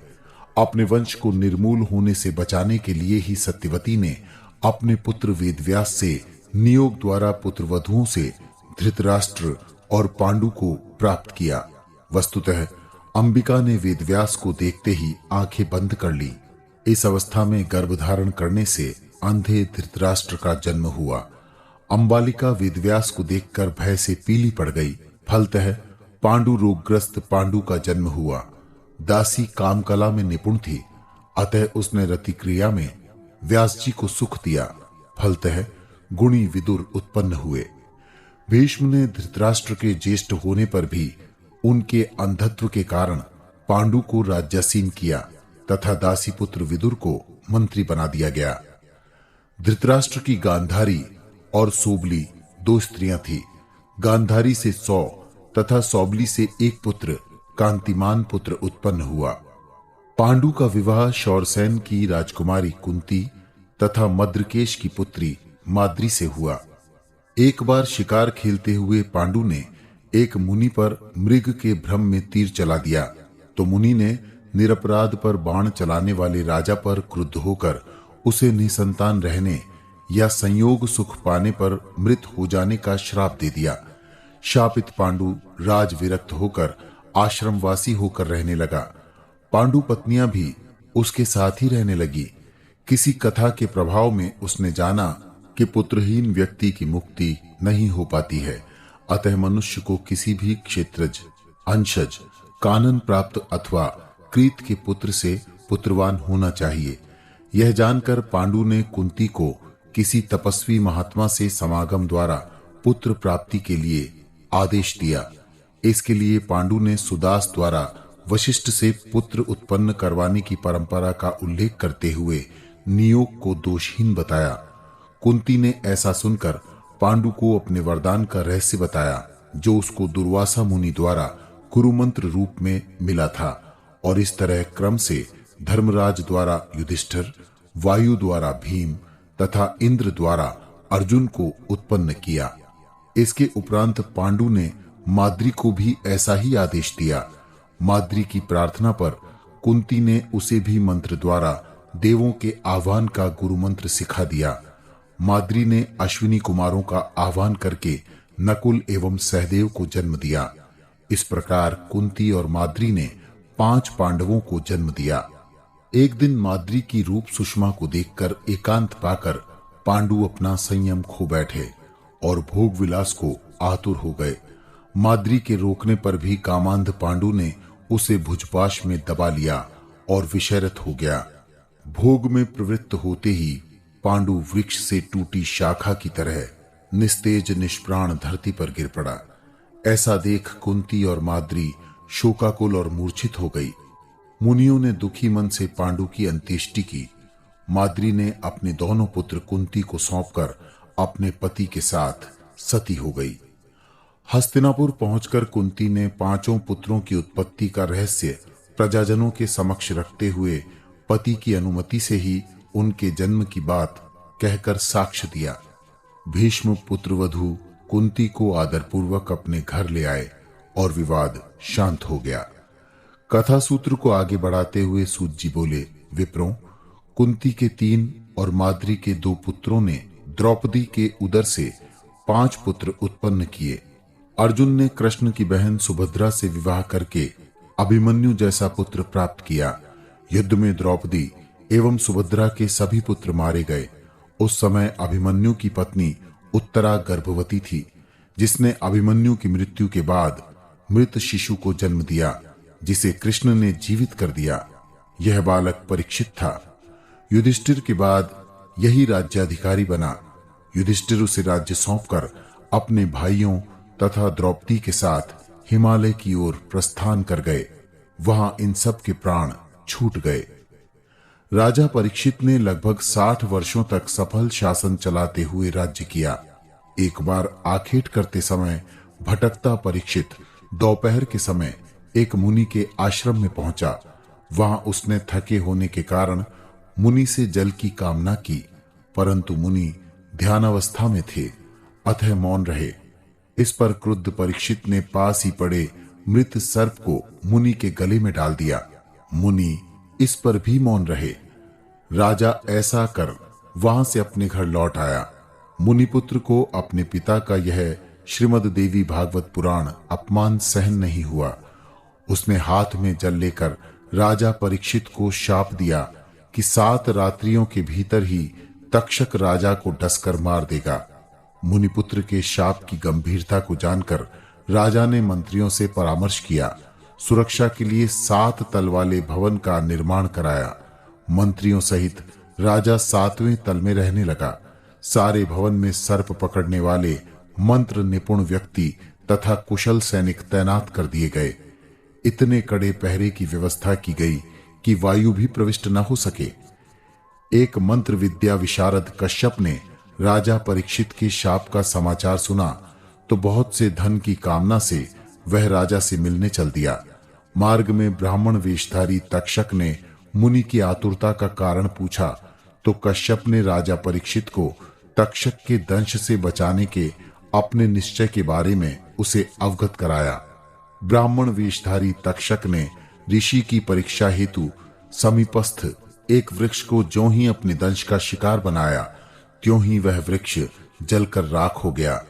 अपने वंश को निर्मूल होने से बचाने के लिए ही सत्यवती ने अपने पुत्र वेदव्यास से नियोग द्वारा पुत्रवधुओं से धृतराष्ट्र और पांडु को प्राप्त किया। वस्तुतः अंबिका ने वेदव्यास को देखते ही आंखें बंद कर ली। इस अवस्था में गर्भधारण करने से अंधे धृतराष्ट्र का जन्म हुआ। अंबालिका वेदव्यास को देखकर भय से पीली पड़ गई। फलतः पांडु रोगग्रस्त पांडु का जन्म हुआ। दासी कामकला में निपुण थी, अतः उसने रतिक्रिया में व्यास जी को सुख दिया। फलतः गुणी विदुर उत्पन्न हुए। भीष्म ने धृतराष्ट्र के ज्येष्ठ होने पर भी उनके अंधत्व के कारण पांडु को राज्यासीन किया तथा दासी पुत्र विदुर को मंत्री बना दिया गया। धृतराष्ट्र की गांधारी और सोबली 2 स्त्रियां थी। गांधारी से 100 तथा सोबली से 1 पुत्र कांतिमान पुत्र उत्पन्न हुआ। पांडु का विवाह शौरसेन की राजकुमारी कुंती तथा मद्रकेश की पुत्री माद्री से हुआ। एक बार शिकार खेलते हुए पांडु ने एक मुनि पर मृग के भ्रम में तीर चला दिया, तो मुनि ने निरपराध पर बाण चलाने वाले राजा पर क्रुद्ध होकर उसे निसंतान रहने या संयोग सुख पाने पर मृत हो जाने का श्राप दे दिया। शापित पांडु राज विरक्त होकर आश्रमवासी होकर रहने लगा। पांडु पत्नियां भी उसके साथ ही रहने लगी। किसी कथा के प्रभाव में उसने जाना कि पुत्रहीन व्यक्ति की मुक्ति नहीं हो पाती है, अतः मनुष्य को किसी भी क्षेत्रज, अंशज, कानन प्राप्त अथवा कृत के पुत्र से पुत्रवान होना चाहिए। यह जानकर पांडु ने कुंती को किसी तपस्वी महात्मा से समागम द्वारा पुत्र प्राप्ति के लिए आदेश दिया। इसके लिए पांडु ने सुदास द्वारा वशिष्ठ से पुत्र उत्पन्न करवाने की परंपरा का उल्लेख करते हुए नियोग को दोषहीन बताया। कुंती ने ऐसा सुनकर पांडु को अपने वरदान का रहस्य बताया, जो उसको दुर्वासा मुनि द्वारा गुरुमंत्र रूप में मिला था, और इस तरह क्रम से धर्मराज द्वारा युधिष्ठिर, वायु द्वारा भीम तथा इंद्र द्वारा अर्जुन को उत्पन्न किया। इसके उपरांत पांडु ने माद्री को भी ऐसा ही आदेश दिया। माद्री की प्रार्थना पर कुंती ने उसे भी मंत्र द्वारा देवों के आह्वान का गुरुमंत्र सिखा दिया। माद्री ने अश्विनी कुमारों का आह्वान करके नकुल एवं सहदेव को जन्म दिया। इस प्रकार कुंती और माद्री ने 5 पांडवों को जन्म दिया। एक दिन माद्री की रूप सुषमा को देखकर एकांत पाकर पांडु अपना संयम खो बैठे और भोग विलास को आतुर हो गए। माद्री के रोकने पर भी कामांध पांडु ने उसे भुजपाश में दबा लिया और विषैरत हो गया। भोग में प्रवृत्त होते ही पांडु वृक्ष से टूटी शाखा की तरह निस्तेज निष्प्राण धरती पर गिर पड़ा। ऐसा देख कुंती और माद्री शोकाकुल और मूर्छित हो गई। मुनियों ने दुखी मन से पांडु की अंत्येष्टि की। माद्री ने अपने दोनों पुत्र कुंती को सौंपकर अपने पति के साथ सती हो गई। हस्तिनापुर पहुंचकर कुंती ने 5 पुत्रों की उत्पत्ति का रहस्य प्रजाजनों के समक्ष रखते हुए पति की अनुमति से ही उनके जन्म की बात कहकर साक्ष्य दिया। भीष्म पुत्रवधू कुंती को आदरपूर्वक अपने घर ले आए और विवाद शांत हो गया। कथा सूत्र को आगे बढ़ाते हुए सूत जी बोले, विप्रों, कुंती के 3 और माद्री के 2 पुत्रों ने द्रौपदी के उदर से 5 पुत्र उत्पन्न किए। अर्जुन ने कृष्ण की बहन सुभद्रा से विवाह करके अभिमन्यु जैसा पुत्र प्राप्त किया। युद्ध में द्रौपदी एवं सुभद्रा के सभी पुत्र मारे गए। उस समय अभिमन्यु की पत्नी उत्तरा गर्भवती थी, जिसने अभिमन्यु की मृत्यु के बाद मृत शिशु को जन्म दिया, जिसे कृष्ण ने जीवित कर दिया। यह बालक परीक्षित था। युधिष्ठिर के बाद यही राज्याधिकारी बना। युधिष्ठिर उसे राज्य सौंपकर अपने भाइयों तथा द्रौपदी के साथ हिमालय की ओर प्रस्थान कर गए। वहां इन सब के प्राण छूट गए। राजा परीक्षित ने लगभग 60 वर्षों तक सफल शासन चलाते हुए राज्य किया। एक बार आखेट करते समय भटकता परीक्षित दोपहर के समय एक मुनि के आश्रम में पहुंचा। वहां उसने थके होने के कारण मुनि से जल की कामना की, परंतु मुनि ध्यानावस्था में थे, अतः मौन रहे। इस पर क्रुद्ध परीक्षित ने पास ही पड़े मृत सर्प को मुनि के गले में डाल दिया। मुनि इस पर भी मौन रहे। राजा ऐसा कर वहां से अपने घर लौट आया। मुनिपुत्र को अपने पिता का यह श्रीमद् देवी भागवत पुराण अपमान सहन नहीं हुआ। उसने हाथ में जल लेकर राजा परीक्षित को शाप दिया कि 7 रात्रियों के भीतर ही तक्षक राजा को डसकर मार देगा। मुनिपुत्र के शाप की गंभीरता को जानकर राजा ने मंत्रियों से परामर्श किया। सुरक्षा के लिए 7 तल वाले भवन का निर्माण कराया। मंत्रियों सहित राजा 7वें तल में रहने लगा। सारे भवन में सर्प पकड़ने वाले मंत्र निपुण व्यक्ति तथा कुशल सैनिक तैनात कर दिए गए। इतने कड़े पहरे की व्यवस्था की गई कि वायु भी प्रविष्ट न हो सके। एक मंत्र विद्या विशारद कश्यप ने राजा परीक्षित के शाप का समाचार सुना तो बहुत से धन की कामना से वह राजा से मिलने चल दिया। मार्ग में ब्राह्मण वेशधारी तक्षक ने मुनि की आतुरता का कारण पूछा तो कश्यप ने राजा परीक्षित को तक्षक के दंश से बचाने के अपने निश्चय के बारे में उसे अवगत कराया। ब्राह्मण वेशधारी तक्षक ने ऋषि की परीक्षा हेतु समीपस्थ एक वृक्ष को ज्यों ही अपने दंश का शिकार बनाया त्यों ही वह वृक्ष जलकर राख हो गया।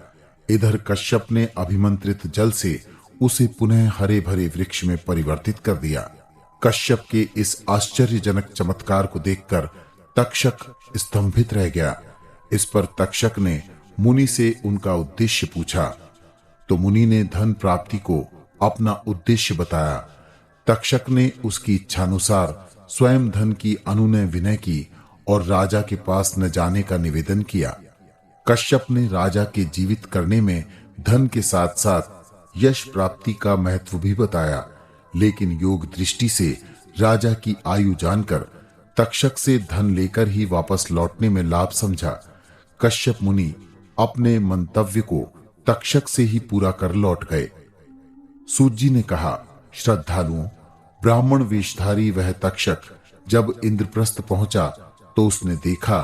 इधर कश्यप ने अभिमंत्रित जल से उसे पुनः हरे भरे वृक्ष में परिवर्तित कर दिया। कश्यप के इस आश्चर्यजनक चमत्कार को देखकर तक्षक स्तंभित रह गया। इस पर तक्षक ने मुनि से उनका उद्देश्य पूछा तो मुनि ने धन प्राप्ति को अपना उद्देश्य बताया। तक्षक ने उसकी इच्छानुसार स्वयं धन की अनुनय विनय की और राजा के पास न जाने का निवेदन किया। कश्यप ने राजा के जीवित करने में धन के साथ साथ यश प्राप्ति का महत्व भी बताया, लेकिन योग दृष्टि से राजा की आयु जानकर तक्षक से धन लेकर ही वापस लौटने में लाभ समझा। कश्यप मुनि अपने मंतव्य को तक्षक से ही पूरा कर लौट गए। सूत जी ने कहा, श्रद्धालुओं, ब्राह्मण वेशधारी वह तक्षक जब इंद्रप्रस्थ पहुंचा तो उसने देखा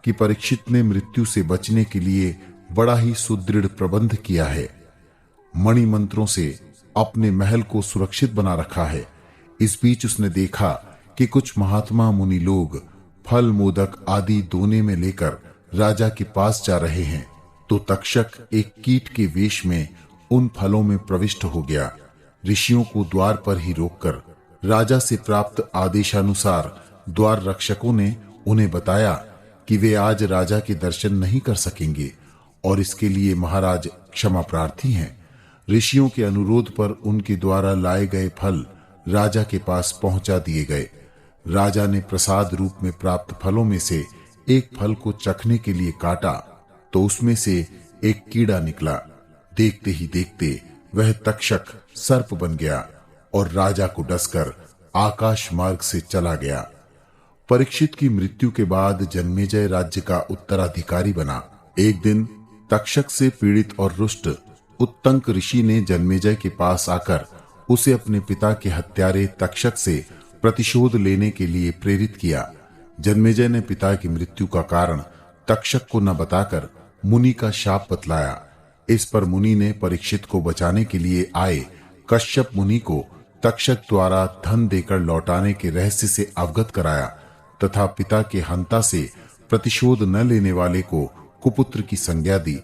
कि परीक्षित ने मृत्यु से बचने के लिए बड़ा ही सुदृढ़ प्रबंध किया है। मणि मंत्रों से अपने महल को सुरक्षित बना रखा है। इस बीच उसने देखा कि कुछ महात्मा मुनि लोग फल मोदक आदि दोने में लेकर राजा के पास जा रहे हैं तो तक्षक एक कीट के वेश में उन फलों में प्रविष्ट हो गया। ऋषियों को द्वार पर ही रोककर राजा से प्राप्त आदेशानुसार द्वार रक्षकों ने उन्हें बताया कि वे आज राजा के दर्शन नहीं कर सकेंगे और इसके लिए महाराज क्षमा प्रार्थी हैं। ऋषियों के अनुरोध पर उनके द्वारा लाए गए फल राजा के पास पहुंचा दिए गए। राजा ने प्रसाद रूप में प्राप्त फलों में से एक फल को चखने के लिए काटा तो उसमें से एक कीड़ा निकला। देखते ही देखते वह तक्षक सर्प बन गया और राजा को डसकर आकाश मार्ग से चला गया। परीक्षित की मृत्यु के बाद जन्मेजय राज्य का उत्तराधिकारी बना। एक दिन तक्षक से पीड़ित और रुष्ट उत्तंक ऋषि ने जन्मेजय के पास आकर उसे अपने पिता के हत्यारे तक्षक से प्रतिशोध लेने के लिए प्रेरित किया। जन्मेजय ने पिता की मृत्यु का कारण तक्षक को न बताकर मुनि का शाप बतलाया। इस पर मुनि ने परीक्षित को बचाने के लिए आए कश्यप मुनि को तक्षक द्वारा धन देकर लौटाने के रहस्य से अवगत कराया तथा पिता के हंता से प्रतिशोध न लेने वाले को कुपुत्र की संज्ञा दी।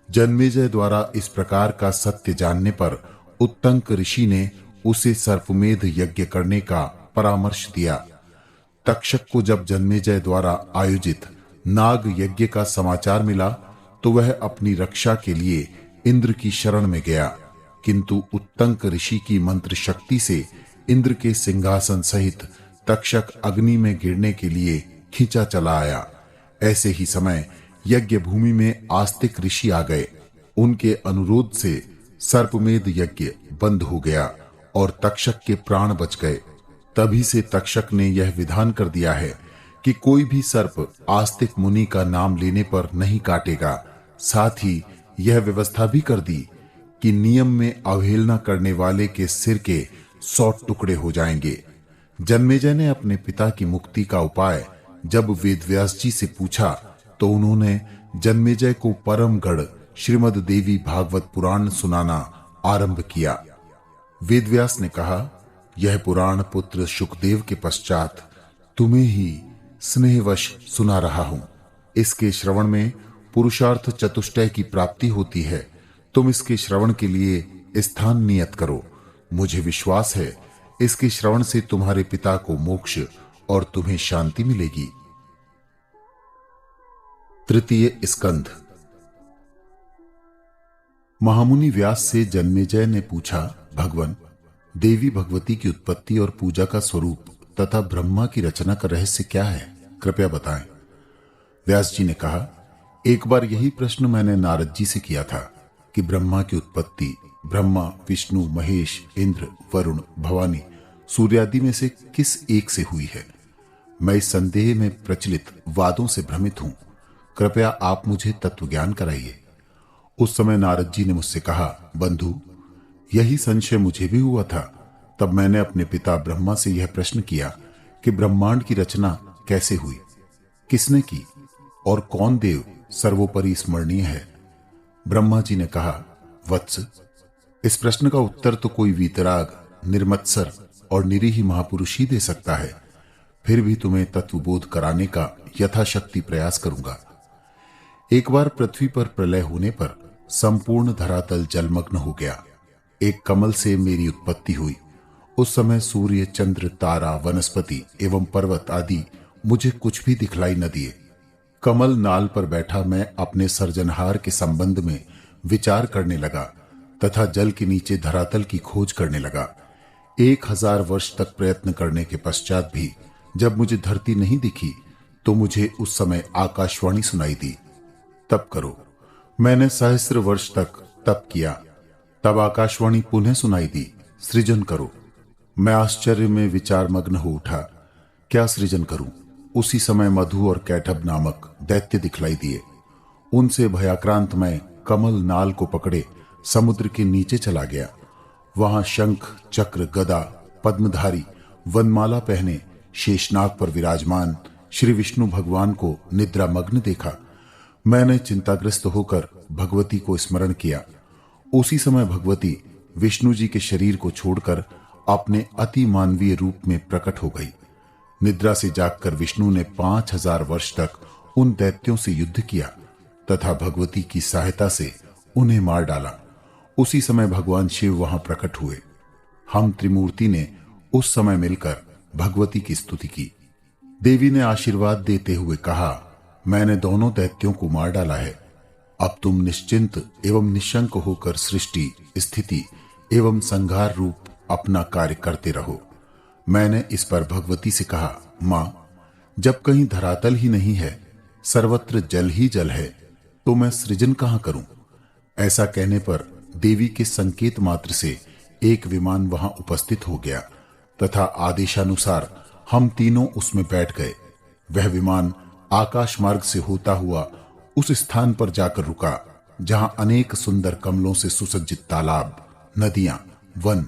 जन्मेजय द्वारा इस प्रकार का सत्य जानने पर उत्तंक ऋषि ने उसे सर्पमेध यज्ञ करने का परामर्श दिया। तक्षक को जब जन्मेजय द्वारा आयोजित नाग यज्ञ का समाचार मिला तो वह अपनी रक्षा के लिए इंद्र की शरण में गया, किंतु उत्तंक ऋषि की मंत्र शक्ति से इंद्र के सिंहासन सहित तक्षक अग्नि में गिरने के लिए खींचा चला आया। ऐसे ही समय यज्ञ भूमि में आस्तिक ऋषि आ गए। उनके अनुरोध से सर्पमेध यज्ञ बंद हो गया और तक्षक के प्राण बच गए। तभी से तक्षक ने यह विधान कर दिया है कि कोई भी सर्प आस्तिक मुनि का नाम लेने पर नहीं काटेगा। साथ ही यह व्यवस्था भी कर दी कि नियम में अवहेलना करने वाले के सिर के 100 टुकड़े हो जाएंगे। जन्मेजय ने अपने पिता की मुक्ति का उपाय जब वेदव्यास जी से पूछा तो उन्होंने जन्मेजय को परमगढ़ श्रीमद देवी भागवत पुराण सुनाना आरंभ किया। वेदव्यास ने कहा, यह पुराण पुत्र शुकदेव के पश्चात तुम्हें ही स्नेहवश सुना रहा हूं। इसके श्रवण में पुरुषार्थ चतुष्टय की प्राप्ति होती है। तुम इसके श्रवण के लिए स्थान नियत करो। मुझे विश्वास है इसके श्रवण से तुम्हारे पिता को मोक्ष और तुम्हें शांति मिलेगी। तृतीय स्कंध। महामुनि व्यास से जन्मेजय ने पूछा, भगवान, देवी भगवती की उत्पत्ति और पूजा का स्वरूप तथा ब्रह्मा की रचना का रहस्य क्या है, कृपया बताएं। व्यास जी ने कहा, एक बार यही प्रश्न मैंने नारद जी से किया था कि ब्रह्मा की उत्पत्ति ब्रह्मा, विष्णु, महेश, इंद्र, वरुण, भवानी, सूर्यादि में से किस एक से हुई है। मैं इस संदेह में प्रचलित वादों से भ्रमित हूं। कृपया आप मुझे तत्वज्ञान कराइए। उस समय नारद जी ने मुझसे कहा, बंधु, यही संशय मुझे भी हुआ था। तब मैंने अपने पिता ब्रह्मा से यह प्रश्न किया कि ब्रह्मांड की रचना कैसे हुई, किसने की और कौन देव सर्वोपरि स्मरणीय है। ब्रह्मा जी ने कहा, वत्स, इस प्रश्न का उत्तर तो कोई वीतराग, निर्मत्सर और निरीह महापुरुष ही दे सकता है। फिर भी तुम्हें तत्वबोध कराने का यथाशक्ति प्रयास करूंगा। एक बार पृथ्वी पर प्रलय होने पर संपूर्ण धरातल जलमग्न हो गया। एक कमल से मेरी उत्पत्ति हुई। उस समय सूर्य, चंद्र, तारा, वनस्पति एवं पर्वत आदि मुझे कुछ भी दिखलाई न दिए। कमल नाल पर बैठा मैं अपने सर्जनहार के संबंध में विचार करने लगा तथा जल के नीचे धरातल की खोज करने लगा। 1000 वर्ष तक प्रयत्न करने के पश्चात भी जब मुझे धरती नहीं दिखी तो मुझे उस समय आकाशवाणी सुनाई दी, तप करो। मैंने सहस्र वर्ष तक तप किया। तब आकाशवाणी पुनः सुनाई दी, सृजन करो। मैं आश्चर्य में विचार मग्न हो उठा, क्या सृजन करूं। उसी समय मधु और कैटभ नामक दैत्य दिखलाई दिए। उनसे भयाक्रांत मैं कमल नाल को पकड़े समुद्र के नीचे चला गया। वहां शंख, चक्र, गदा, पद्मधारी, वनमाला पहने शेषनाग पर विराजमान श्री विष्णु भगवान को निद्रामग्न देखा। मैंने चिंताग्रस्त होकर भगवती को स्मरण किया। उसी समय भगवती विष्णु जी के शरीर को छोड़कर अपने अति मानवीय रूप में प्रकट हो गई। निद्रा से जागकर विष्णु ने 5000 वर्ष तक उन दैत्यों से युद्ध किया तथा भगवती की सहायता से उन्हें मार डाला। उसी समय भगवान शिव वहां प्रकट हुए। हम त्रिमूर्ति ने उस समय मिलकर भगवती की स्तुति की। देवी ने आशीर्वाद देते हुए कहा, मैंने दोनों दैत्यों को मार डाला है। अब तुम निश्चिंत एवं निशंक होकर सृष्टि, स्थिति एवं संहार रूप अपना कार्य करते रहो। मैंने इस पर भगवती से कहा, मां, जब कहीं धरातल ही नहीं है, सर्वत्र जल ही जल है, तो मैं सृजन कहां करूं। ऐसा कहने पर देवी के संकेत मात्र से एक विमान वहां उपस्थित हो गया तथा आदेशानुसार हम तीनों उसमें बैठ गए। वह विमान आकाश मार्ग से होता हुआ उस स्थान पर जाकर रुका जहां अनेक सुंदर कमलों से सुसज्जित तालाब, नदियां, वन,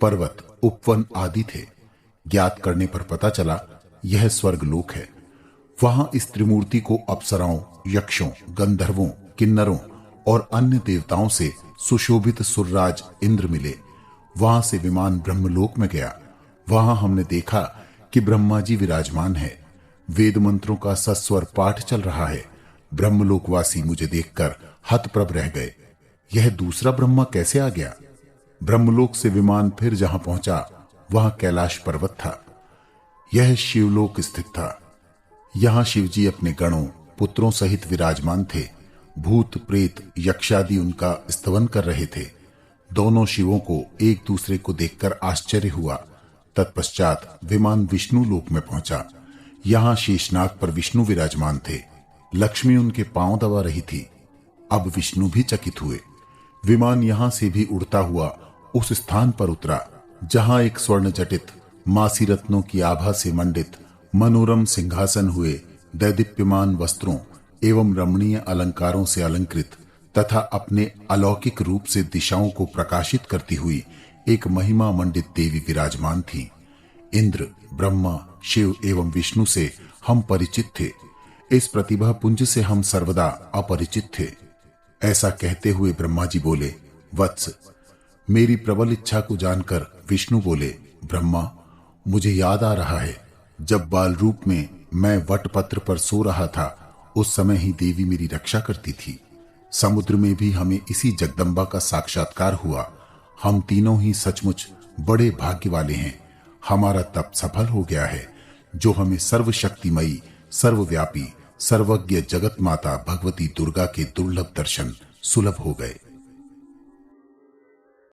पर्वत, उपवन आदि थे। ज्ञात करने पर पता चला यह स्वर्गलोक है। वहां इस त्रिमूर्ति को अप्सराओं, यक्षों, गंधर्वों, किन्नरों और अन्य देवताओं से सुशोभित सुरराज इंद्र मिले। वहां से विमान ब्रह्मलोक में गया। वहां हमने देखा कि ब्रह्मा जी विराजमान है। वेद मंत्रों का सस्वर पाठ चल रहा है। ब्रह्मलोकवासी मुझे देखकर हतप्रभ रह गए। यह दूसरा ब्रह्मा कैसे आ गया। ब्रह्मलोक से विमान फिर जहां पहुंचा वहां कैलाश पर्वत था। यह शिवलोक स्थित था। यहां शिवजी अपने गणों, पुत्रों सहित विराजमान थे। भूत, प्रेत, यक्षादि उनका स्तवन कर रहे थे। दोनों शिवों को एक दूसरे को देखकर आश्चर्य हुआ। तत्पश्चात विमान विष्णु लोक में पहुंचा। यहां शेषनाग पर विष्णु विराजमान थे। लक्ष्मी उनके पांव दबा रही थी। अब विष्णु भी चकित हुए। विमान यहां से भी उड़ता हुआ उस स्थान पर उतरा जहां एक स्वर्ण जटित, मासी रत्नों की आभा से मंडित मनोरम सिंहासन हुए दैदीप्यमान वस्त्रों एवं रमणीय अलंकारों से अलंकृत तथा अपने अलौकिक रूप से दिशाओं को प्रकाशित करती हुई एक महिमा मंडित देवी विराजमान थी। इंद्र, ब्रह्मा, शिव एवं विष्णु से हम परिचित थे। इस प्रतिभा पुंज से हम सर्वदा अपरिचित थे। ऐसा कहते हुए ब्रह्मा जी बोले, वत्स, मेरी प्रबल इच्छा को जानकर विष्णु बोले, ब्रह्मा, मुझे याद आ रहा है, जब बाल रूप में मैं वटपत्र पर सो रहा था, उस समय ही देवी मेरी रक्षा करती थी। समुद्र में भी हमें इसी जगदम्बा का साक्षात्कार हुआ। हम तीनों ही सचमुच बड़े भाग्य वाले हैं। हमारा तप सफल हो गया है, जो हमें सर्वशक्तिमयी, सर्वव्यापी, सर्वज्ञ जगत माता भगवती दुर्गा के दुर्लभ दर्शन सुलभ हो गए।